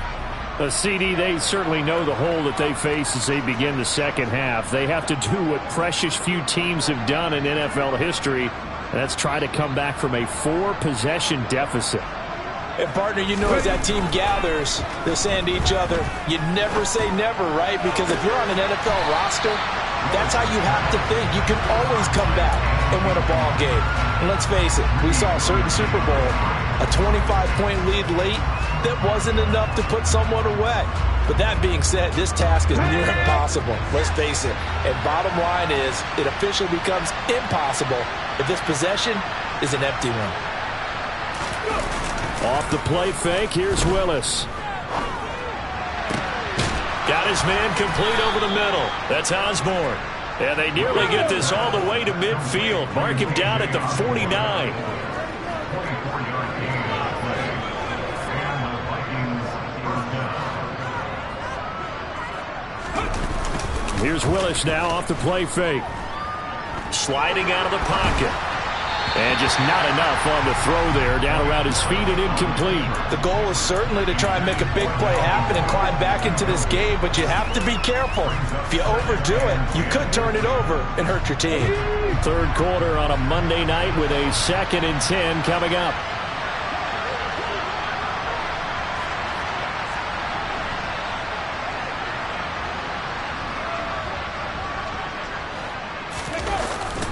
CD, they certainly know the hole that they face as they begin the second half. They have to do what precious few teams have done in NFL history, and that's try to come back from a 4-possession deficit. And, partner, you know as that team gathers, they're saying to each other, you never say never, right? Because if you're on an NFL roster, that's how you have to think. You can always come back and win a ball game. And let's face it, we saw a certain Super Bowl, a 25-point lead late, that wasn't enough to put someone away. But that being said, this task is near impossible. Let's face it. And bottom line is, it officially becomes impossible if this possession is an empty one. Off the play fake, here's Willis. Got his man complete over the middle. That's Osborne. And they nearly get this all the way to midfield. Mark him down at the 49. Here's Willis now off the play fake. Sliding out of the pocket. And just not enough on the throw there. Down around his feet and incomplete. The goal is certainly to try and make a big play happen and climb back into this game, but you have to be careful. If you overdo it, you could turn it over and hurt your team. Third quarter on a Monday night with a 2nd and 10 coming up.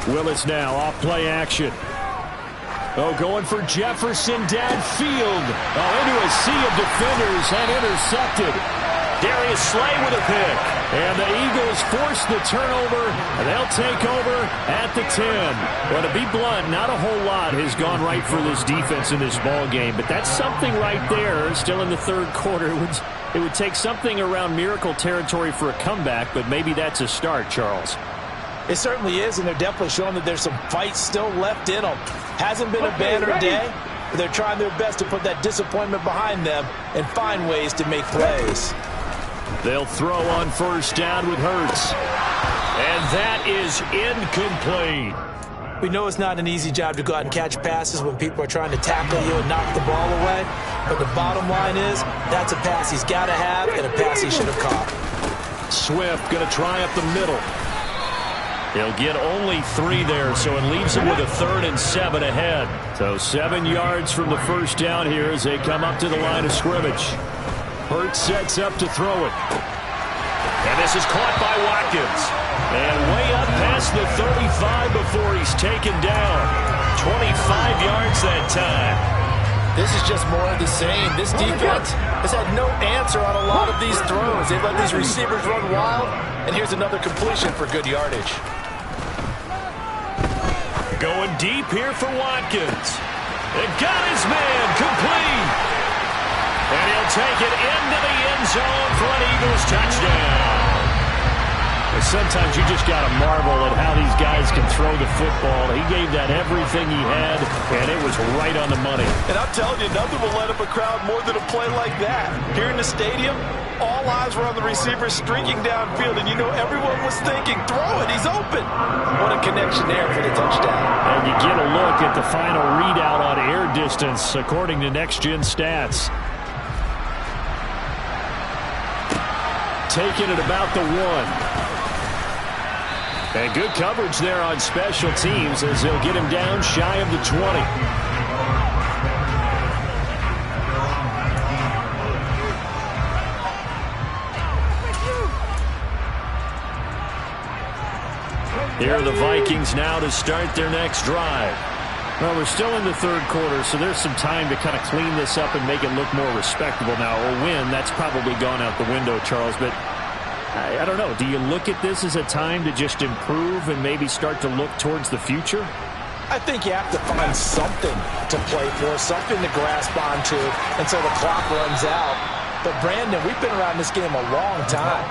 Willis now off play action. Oh, going for Jefferson downfield. Oh, into a sea of defenders and intercepted. Darius Slay with a pick. And the Eagles force the turnover, and they'll take over at the 10. Well, to be blunt, not a whole lot has gone right for this defense in this ball game, but that's something right there. Still in the third quarter. It would take something around miracle territory for a comeback, but maybe that's a start, Charles. It certainly is, and they're definitely showing that there's some fight still left in them. Hasn't been a banner day, but they're trying their best to put that disappointment behind them and find ways to make plays. They'll throw on first down with Hurts. And that is incomplete. We know it's not an easy job to go out and catch passes when people are trying to tackle you and knock the ball away. But the bottom line is, that's a pass he's got to have and a pass he should have caught. Swift going to try up the middle. He'll get only 3 there, so it leaves him with a 3rd and 7 ahead. So 7 yards from the first down here as they come up to the line of scrimmage. Hurts sets up to throw it. And this is caught by Watkins. And way up past the 35 before he's taken down. 25 yards that time. This is just more of the same. This defense has had no answer on a lot of these throws. They've let these receivers run wild, and here's another completion for good yardage. Going deep here for Watkins. It got his man complete. And he'll take it into the end zone for an Eagles touchdown. Sometimes you just got to marvel at how these guys can throw the football. He gave that everything he had, and it was right on the money. And I'm telling you, nothing will light up a crowd more than a play like that. Here in the stadium, all eyes were on the receiver streaking downfield, and you know everyone was thinking, throw it, he's open. What a connection there for the touchdown. And you get a look at the final readout on air distance, according to Next Gen Stats. Taking it about the 1. And good coverage there on special teams as they'll get him down shy of the 20. Here are the Vikings now to start their next drive. Well, we're still in the third quarter, so there's some time to kind of clean this up and make it look more respectable now. A win, that's probably gone out the window, Charles, but I don't know. Do you look at this as a time to just improve and maybe start to look towards the future? I think you have to find something to play for, something to grasp onto until the clock runs out. But, Brandon, we've been around this game a long time.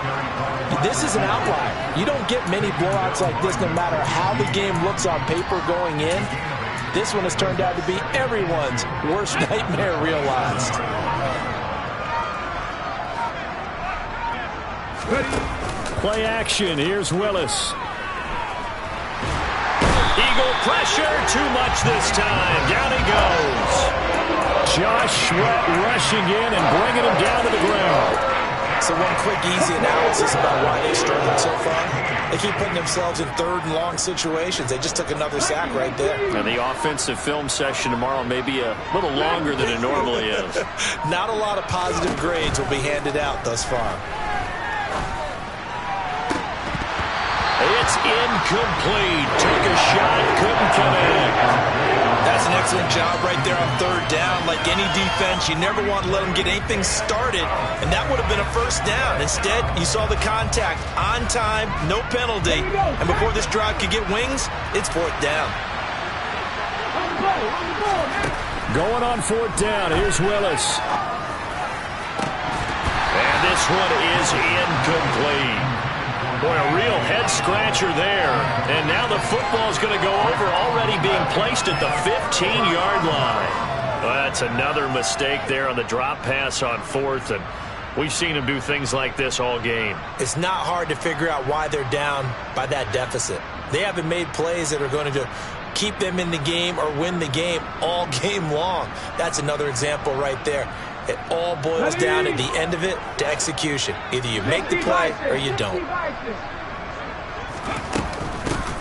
This is an outlier. You don't get many blowouts like this no matter how the game looks on paper going in. This one has turned out to be everyone's worst nightmare realized. Play action. Here's Willis. Eagle pressure. Too much this time. Down he goes. Josh Sweat rushing in and bringing him down to the ground. So one quick, easy analysis about why they struggled so far. They keep putting themselves in third and long situations. They just took another sack right there. And the offensive film session tomorrow may be a little longer than it normally is. Not a lot of positive grades will be handed out thus far. It's incomplete. Took a shot, couldn't connect. That's an excellent job right there on third down. Like any defense, you never want to let them get anything started, and that would have been a first down. Instead, you saw the contact on time, no penalty, and before this drive could get wings, it's fourth down. Going on fourth down, here's Willis. And this one is incomplete. Boy, a real head-scratcher there. And now the football's going to go over, already being placed at the 15-yard line. Well, that's another mistake there on the drop pass on fourth, and we've seen him do things like this all game. It's not hard to figure out why they're down by that deficit. They haven't made plays that are going to keep them in the game or win the game all game long. That's another example right there. It all boils down at the end of it to execution. Either you make the play or you don't.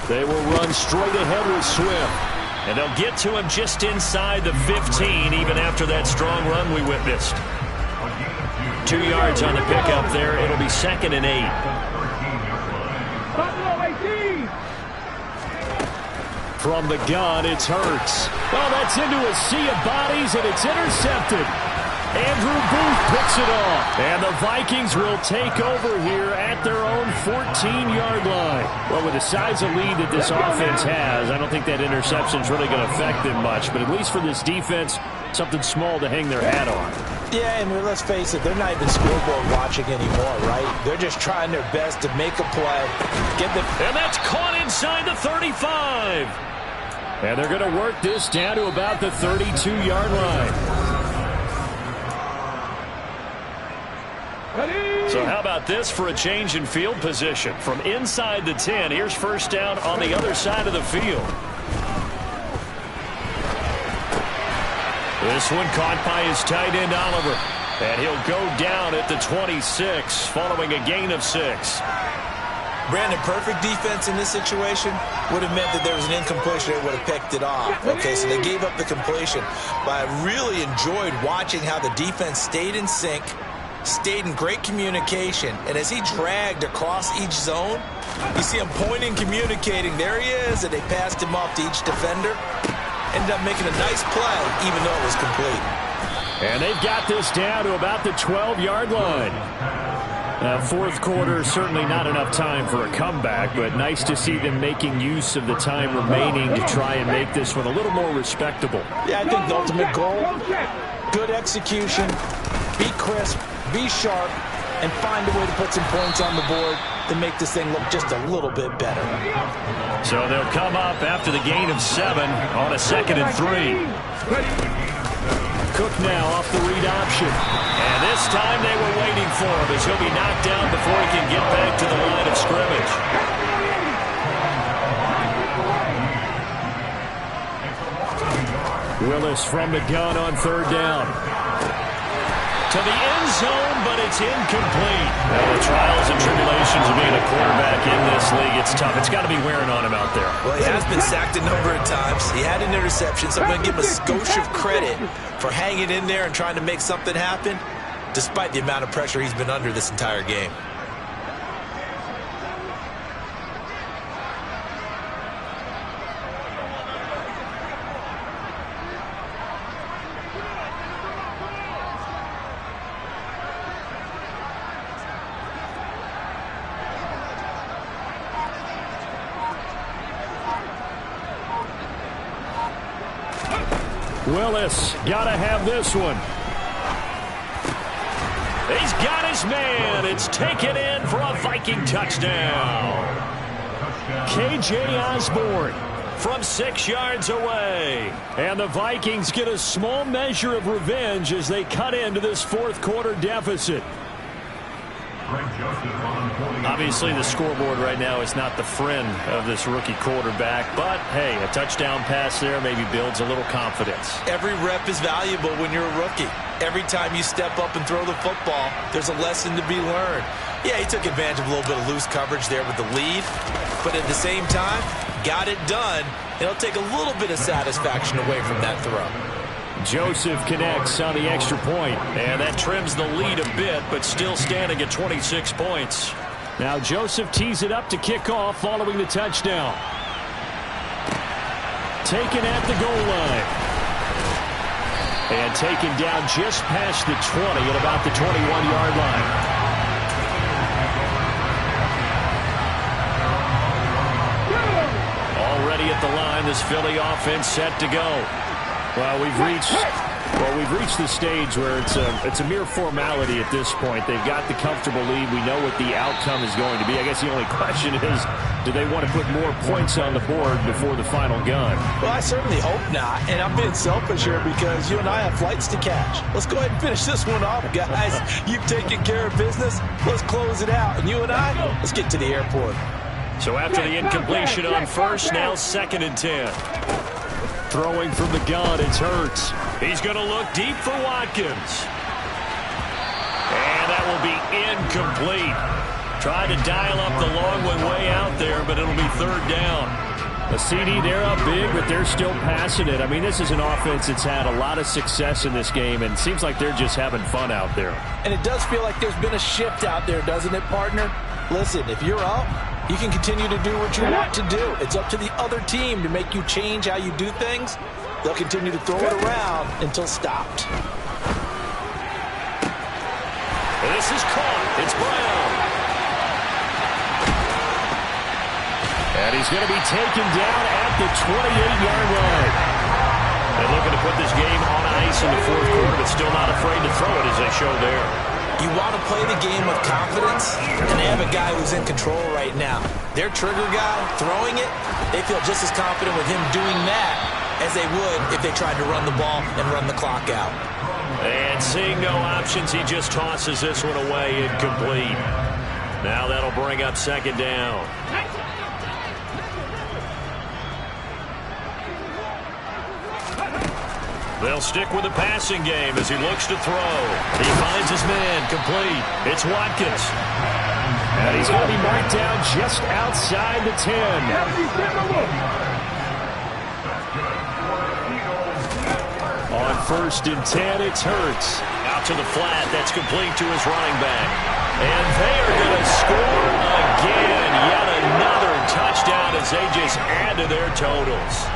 They will run straight ahead with Swift. And they'll get to him just inside the 15, even after that strong run we witnessed. 2 yards on the pickup there. It'll be 2nd and 8. From the gun, it's Hurts. Well, that's into a sea of bodies, and it's intercepted. Andrew Booth picks it off. And the Vikings will take over here at their own 14-yard line. Well, with the size of lead that this offense has, I don't think that interception is really going to affect them much. But at least for this defense, something small to hang their hat on. Yeah, and let's face it, they're not even scoreboard watching anymore, right? They're just trying their best to make a play. And that's caught inside the 35. And they're going to work this down to about the 32-yard line. So how about this for a change in field position? From inside the 10, here's first down on the other side of the field. This one caught by his tight end, Oliver. And he'll go down at the 26, following a gain of 6. Brandon, perfect defense in this situation would have meant that there was an incompletion. They would have picked it off. Okay, so they gave up the completion. But I really enjoyed watching how the defense stayed in sync, stayed in great communication, and as he dragged across each zone, you see him pointing, communicating. There he is, and they passed him off to each defender. Ended up making a nice play, even though it was complete. And they've got this down to about the 12-yard line. Fourth quarter, certainly not enough time for a comeback, but nice to see them making use of the time remaining to try and make this one a little more respectable. Yeah, I think the ultimate goal, good execution, be crisp, be sharp, and find a way to put some points on the board to make this thing look just a little bit better. So they'll come up after the gain of 7 on a 2nd and 3. Cook now off the read option. And this time they were waiting for him as he'll be knocked down before he can get back to the line of scrimmage. Willis from the gun on 3rd down. To the end zone, but it's incomplete. Well, the trials and tribulations of being a quarterback in this league, it's tough. It's got to be wearing on him out there. Well, he has been sacked a number of times. He had an interception, so I'm going to give him a skosh of credit for hanging in there and trying to make something happen, despite the amount of pressure he's been under this entire game. Willis, gotta have this one. He's got his man. It's taken in for a Viking touchdown. KJ Osborne from 6 yards away. And the Vikings get a small measure of revenge as they cut into this fourth quarter deficit. Obviously, the scoreboard right now is not the friend of this rookie quarterback, but, hey, a touchdown pass there maybe builds a little confidence. Every rep is valuable when you're a rookie. Every time you step up and throw the football, there's a lesson to be learned. Yeah, he took advantage of a little bit of loose coverage there with the lead, but at the same time, got it done. It'll take a little bit of satisfaction away from that throw. Joseph connects on the extra point, and that trims the lead a bit, but still standing at 26 points. Now Joseph tees it up to kick off following the touchdown. Taken at the goal line. And taken down just past the 20 at about the 21-yard line. Already at the line, this Philly offense set to go. Well, we've reached Well, we've reached the stage where it's a mere formality at this point. They've got the comfortable lead. We know what the outcome is going to be. I guess the only question is, do they want to put more points on the board before the final gun? Well, I certainly hope not. And I'm being selfish here because you and I have flights to catch. Let's go ahead and finish this one off, guys. You've taken care of business. Let's close it out. And you and I, let's get to the airport. So after the incompletion on first, now 2nd and 10. Throwing from the gun, it's Hurts. He's going to look deep for Watkins. And that will be incomplete. Tried to dial up the long one way out there, but it'll be 3rd down. A CD, they're up big, but they're still passing it. I mean, this is an offense that's had a lot of success in this game, and it seems like they're just having fun out there. And it does feel like there's been a shift out there, doesn't it, partner? Listen, if you're up, you can continue to do what you want to do. It's up to the other team to make you change how you do things. They'll continue to throw it around until stopped. This is caught. It's Brown. And he's going to be taken down at the 28-yard line. They're looking to put this game on ice in the 4th quarter, but still not afraid to throw it as they show there. You want to play the game with confidence, and they have a guy who's in control right now. Their trigger guy, throwing it, they feel just as confident with him doing that as they would if they tried to run the ball and run the clock out. And seeing no options, he just tosses this one away, incomplete. Now that'll bring up 2nd down. They'll stick with the passing game as he looks to throw. He finds his man, complete. It's Watkins. And he's going to be marked down just outside the 10. On 1st and 10, it's Hurts. Out to the flat, that's complete to his running back. And they are going to score again. Yet another touchdown as they just add to their totals.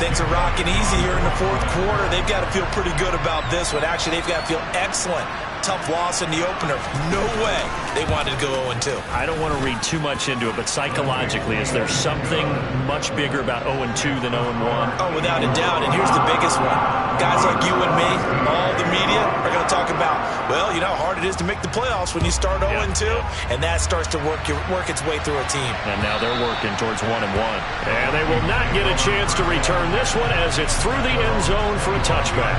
Things are rocking easy here in the 4th quarter. They've got to feel pretty good about this one. Actually, they've got to feel excellent. Tough loss in the opener. No way they wanted to go 0-2. I don't want to read too much into it, but psychologically, is there something much bigger about 0-2 than 0-1? Oh, without a doubt. And here's the biggest one. Guys like you and me, all the media, are going to talk about, well, you know how hard it is to make the playoffs when you start 0-2. And that starts to work its way through a team. And now they're working towards 1-1. And they will not get a chance to return this one as it's through the end zone for a touchback.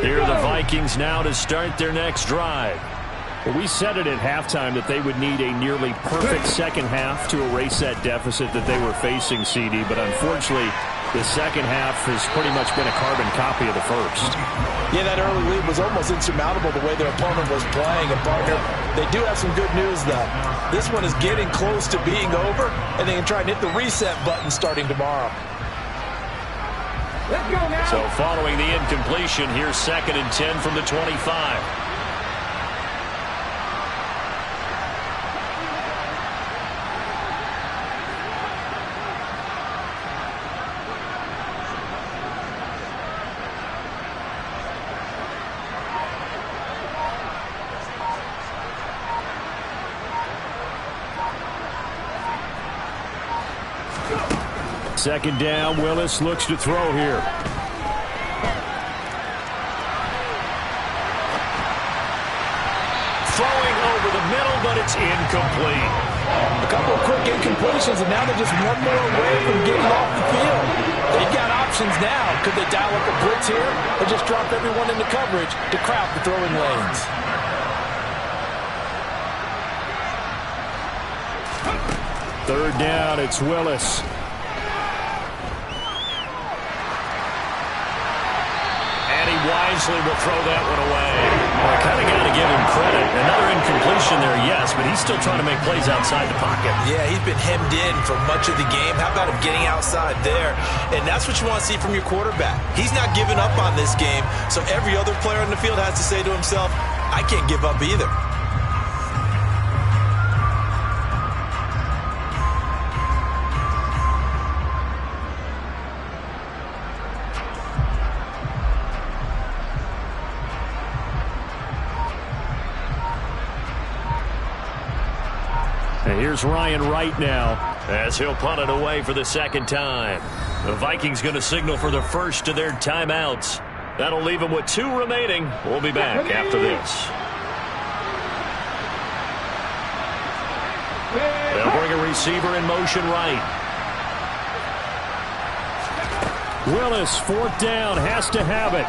Here are the Vikings now to start their next drive. Well, we said it at halftime that they would need a nearly perfect second half to erase that deficit that they were facing, CD, but unfortunately, the second half has pretty much been a carbon copy of the first. Yeah, that early lead was almost insurmountable the way their opponent was playing. And, partner, they do have some good news, though. This one is getting close to being over, and they can try and hit the reset button starting tomorrow. Let's go now. So following the incompletion, here's 2nd and 10 from the 25. Second down, Willis looks to throw here. Throwing over the middle, but it's incomplete. A couple of quick incompletions, and now they're just one more away from getting off the field. They've got options now. Could they dial up a blitz here or just drop everyone into coverage to crowd the throwing lanes? Third down, it's Willis. Wisely will throw that one away. Well, I kind of got to give him credit. Another incompletion there, yes, but he's still trying to make plays outside the pocket. Yeah, he's been hemmed in for much of the game. How about him getting outside there? And that's what you want to see from your quarterback. He's not giving up on this game, so every other player on the field has to say to himself, I can't give up either. And here's Ryan Wright now. as he'll punt it away for the second time. The Vikings going to signal for the first of their timeouts. That'll leave them with 2 remaining. We'll be back after this. They'll bring a receiver in motion right. Willis, 4th down, has to have it.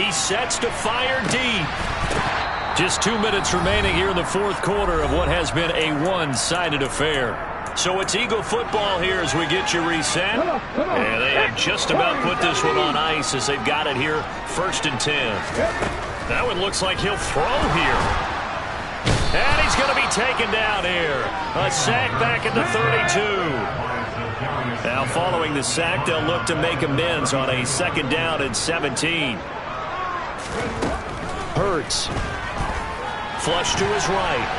He sets to fire deep. Just 2 minutes remaining here in the 4th quarter of what has been a one-sided affair. So it's Eagle football here as we get you reset. And they have just about put this one on ice as they've got it here, 1st and 10. That one looks like he'll throw here. And he's going to be taken down here. A sack back at the 32. Now following the sack, they'll look to make amends on a 2nd down and 17. Hurts. Flush to his right.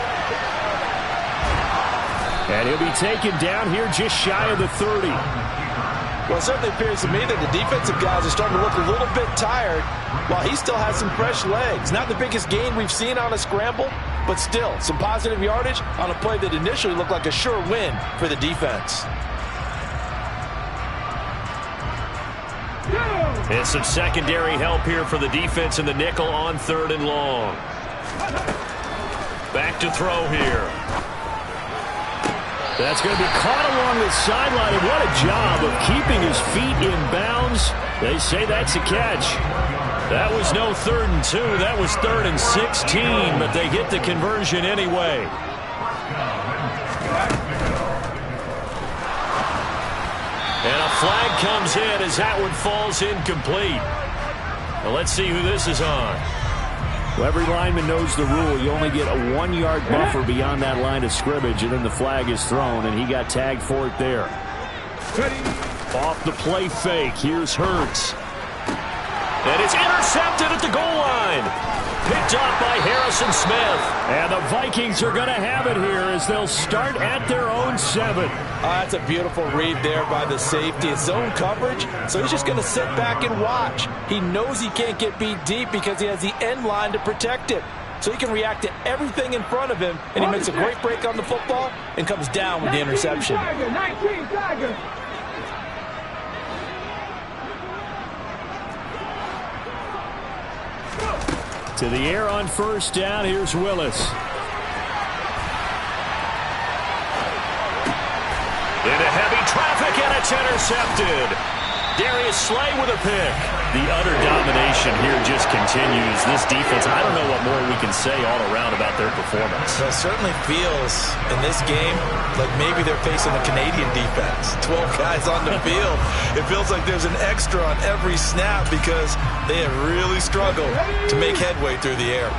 And he'll be taken down here just shy of the 30. Well, it certainly appears to me that the defensive guys are starting to look a little bit tired while he still has some fresh legs. Not the biggest gain we've seen on a scramble, but still some positive yardage on a play that initially looked like a sure win for the defense. And some secondary help here for the defense in the nickel on 3rd and long. Back to throw here. That's going to be caught along the sideline, and what a job of keeping his feet in bounds. They say that's a catch. That was no 3rd and 2. That was 3rd and 16, but they get the conversion anyway. And a flag comes in as that one falls incomplete. Well, let's see who this is on. Well, every lineman knows the rule. You only get a 1-yard buffer beyond that line of scrimmage, and then the flag is thrown, and he got tagged for it there. Off the play fake, here's Hurts. And it's intercepted at the goal line. Picked off by Harrison Smith. And the Vikings are going to have it here as they'll start at their own 7. That's a beautiful read there by the safety. It's zone coverage, so he's just going to sit back and watch. He knows he can't get beat deep because he has the end line to protect him. So he can react to everything in front of him, and he makes a great break on the football and comes down with the interception. 19 Tigers. To the air on 1st down, here's Willis. Into heavy traffic, and it's intercepted. Darius Slay with a pick. The utter domination here just continues. This defense, I don't know what more we can say all around about their performance. Well, it certainly feels in this game like maybe they're facing a Canadian defense. 12 guys on the field. It feels like there's an extra on every snap because they have really struggled to make headway through the air.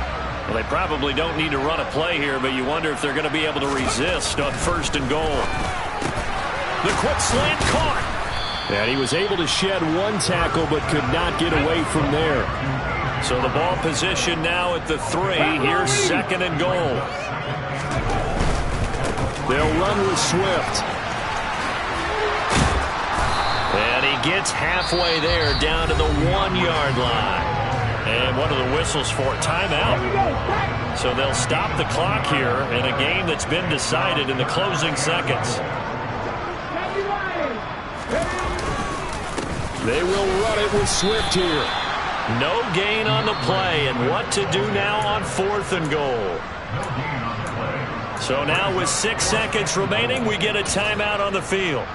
Well, they probably don't need to run a play here, but you wonder if they're going to be able to resist on 1st and goal. The quick slant caught. And he was able to shed 1 tackle but could not get away from there. So the ball position now at the 3. Here's 2nd and goal. They'll run with Swift. And he gets halfway there down to the 1-yard line. And what are the whistles for? Timeout. So they'll stop the clock here in a game that's been decided in the closing seconds. They will run it with Swift here. No gain on the play, and what to do now on 4th and goal. So now with 6 seconds remaining, we get a timeout on the field.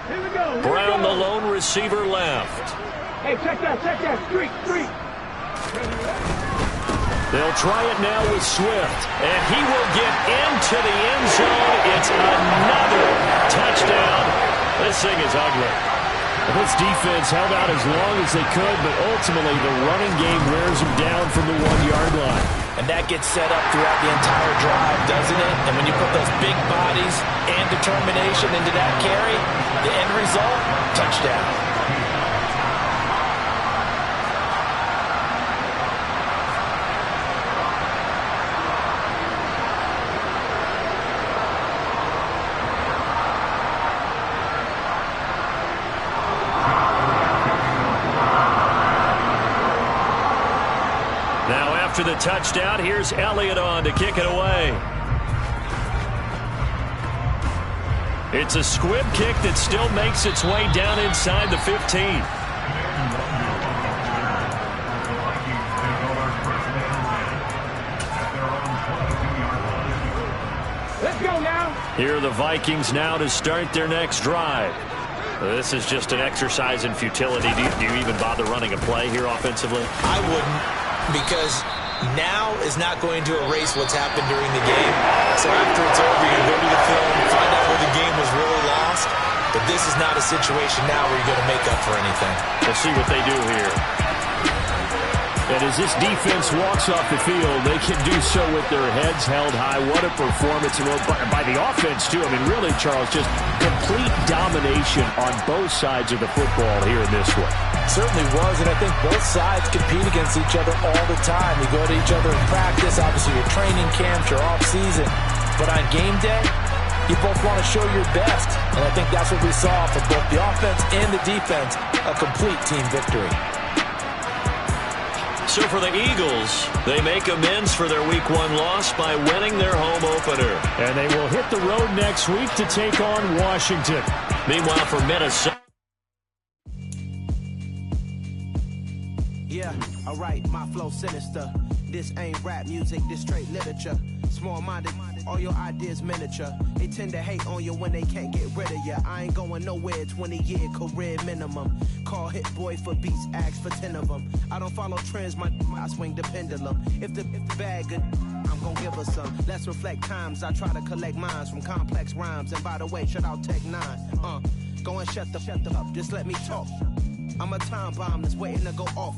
Here we go. Brown, the lone receiver, left. Hey, check that. Streak. They'll try it now with Swift, and he will get into the end zone. It's another touchdown. This thing is ugly. This defense held out as long as they could, but ultimately the running game wears them down from the 1-yard line. And that gets set up throughout the entire drive, doesn't it? And when you put those big bodies and determination into that carry, the end result, touchdown. after the touchdown. Here's Elliott on to kick it away. It's a squib kick that still makes its way down inside the 15. Let's go now. Here are the Vikings now to start their next drive. This is just an exercise in futility. Do you even bother running a play here offensively? I wouldn't, because now is not going to erase what's happened during the game. So after it's over, you go to the film, find out where the game was really lost. But this is not a situation now where you're going to make up for anything. We'll see what they do here. And as this defense walks off the field, they can do so with their heads held high. What a performance by the offense, too. I mean, really, Charles, just complete domination on both sides of the football here in this one. Certainly was, and I think both sides compete against each other all the time. You go to each other in practice, obviously your training camps, your off-season. But on game day, you both want to show your best. And I think that's what we saw for both the offense and the defense, a complete team victory. So for the Eagles, they make amends for their Week 1 loss by winning their home opener. And they will hit the road next week to take on Washington. Meanwhile, for Minnesota. Yeah, alright, my flow sinister. This ain't rap music, this straight literature. Small-minded, all your ideas miniature. They tend to hate on you when they can't get rid of you. I ain't going nowhere, 20-year career minimum. Call hit boy for beats, ask for 10 of them. I don't follow trends, I swing the pendulum. If the bag good, I'm gonna give her some. Let's reflect times, I try to collect minds from complex rhymes. And by the way, shout out Tech 9. Go and shut the up, just let me talk. I'm a time bomb that's waiting to go off.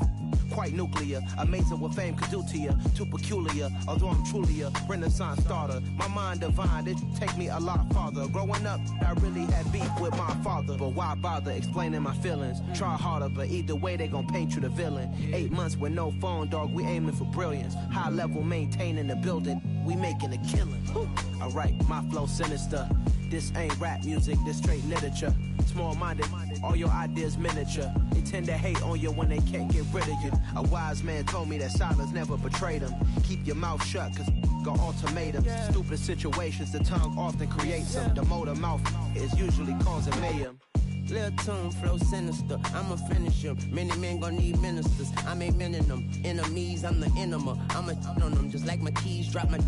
Quite nuclear, amazing what fame could do to you. Too peculiar, although I'm truly a renaissance starter. My mind divine, it take me a lot farther. Growing up, I really had beef with my father. But why bother explaining my feelings? Try harder, but either way they gon' paint you the villain. 8 months with no phone, dog, we aiming for brilliance. High level maintaining the building, we making a killing. Alright, my flow sinister. This ain't rap music, this straight literature. Small-minded, all your ideas miniature. They tend to hate on you when they can't get rid of you. A wise man told me that silence never betrayed him. Keep your mouth shut, cause got ultimatums. Stupid situations, the tongue often creates them. The motor mouth is usually causing mayhem. Lil' tune, flow sinister, I'ma finish him. Many men gon' need ministers, I'm aiming them. Enemies, I'm the enema, I'ma on them. Just like my keys, drop my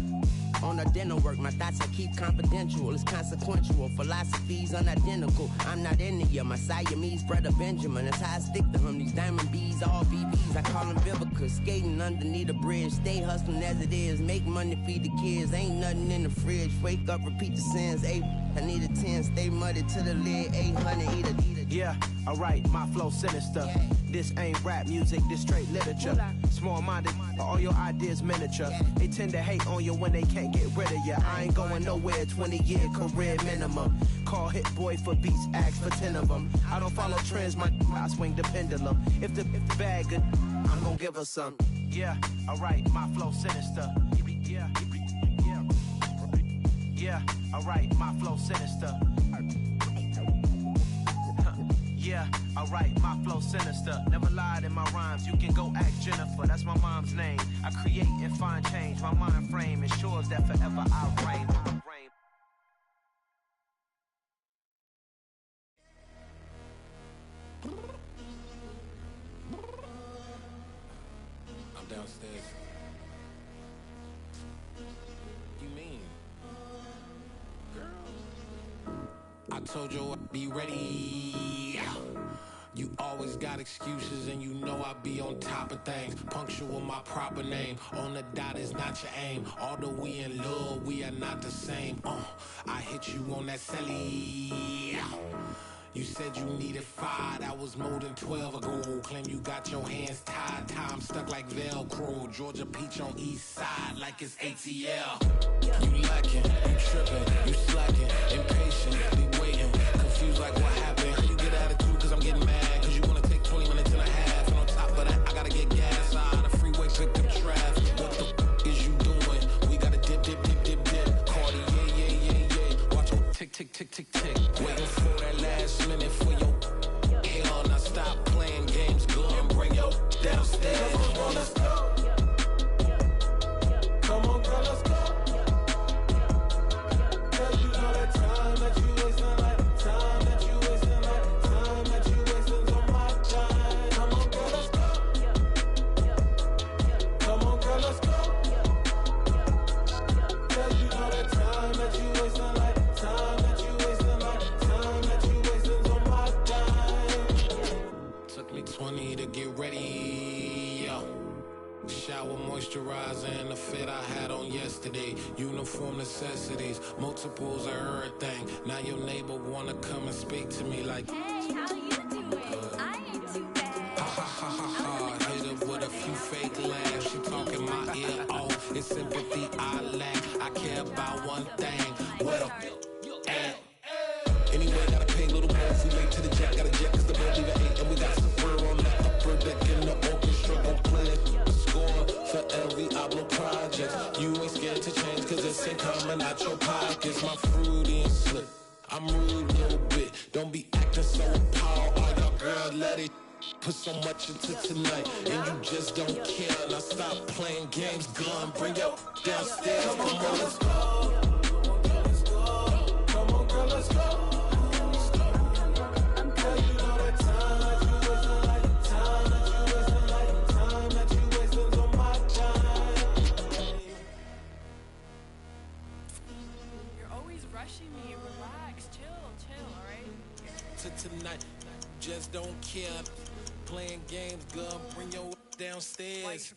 on the dinner work. My thoughts I keep confidential, it's consequential. Philosophies unidentical, I'm not in the year. My Siamese brother Benjamin, that's how I stick to him. These diamond bees, all BBs, I call them Vivica. Skating underneath the bridge, stay hustling as it is. Make money, feed the kids, ain't nothing in the fridge. Wake up, repeat the sins, I need a 10, stay muddy to the lid, 800, eat it. Yeah, alright, my flow sinister. This ain't rap music, this straight literature. Small-minded, all your ideas miniature. They tend to hate on you when they can't get rid of you. I ain't going nowhere, 20-year career minimum. Call hit boy for beats, ask for 10 of them. I don't follow trends, I swing the pendulum. If the bag good, I'm gonna give her some. Yeah, alright, my flow sinister. Yeah, alright, my flow sinister. Yeah, alright, my flow sinister. Never lied in my rhymes, you can go ask Jennifer, that's my mom's name. I create and find change, my mind frame ensures that forever I reign. I'm downstairs. You mean? Girl, I told you I'd be ready. You always got excuses and you know I be on top of things. Punctual my proper name. On the dot is not your aim. Although we in love, we are not the same. I hit you on that celly. You said you needed 5, that was more than 12 ago. Claim you got your hands tied, time stuck like Velcro. Georgia Peach on east side like it's ATL. You lacking, you tripping, you slacking, impatient, be waiting, confused like what happened. How you get attitude cause I'm getting mad, cause you wanna take 20 minutes and a half. And on top of that, I gotta get gas out of the freeway, pick up traffic. What the is you doing? We gotta dip. Cardi, yeah. Watch your tick. Waiting for that last minute for your hell. Now stop playing games, go and bring your downstairs. ready. Shower moisturizer and the fit I had on yesterday. Uniform necessities, multiples of everything. Now your neighbor wanna come and speak to me like, hey, how you doing? I ain't too bad. ha ha ha ha ha. Hit her with a few fake laughs. She talking my ear off. It's sympathy I lack. I care about one thing. What up? Anyway, gotta pay a little more if we late to the jack. Got a jet cause the bird leave at 8. And we got some fur on the upper deck in the orchestra. Gon' play a score for every album project. You ain't scared to change cause this ain't coming out your pockets. My fruity and slick, I'm rude a little bit. Don't be acting so appalled. All y'all girl, let it put so much into tonight. And you just don't care. Now stop playing games, gun. Bring your downstairs. Come on, let's go. Come on, girl, let's go. Rushing me, relax, chill, alright? Tonight, just don't care. Playing games, girl, bring your downstairs.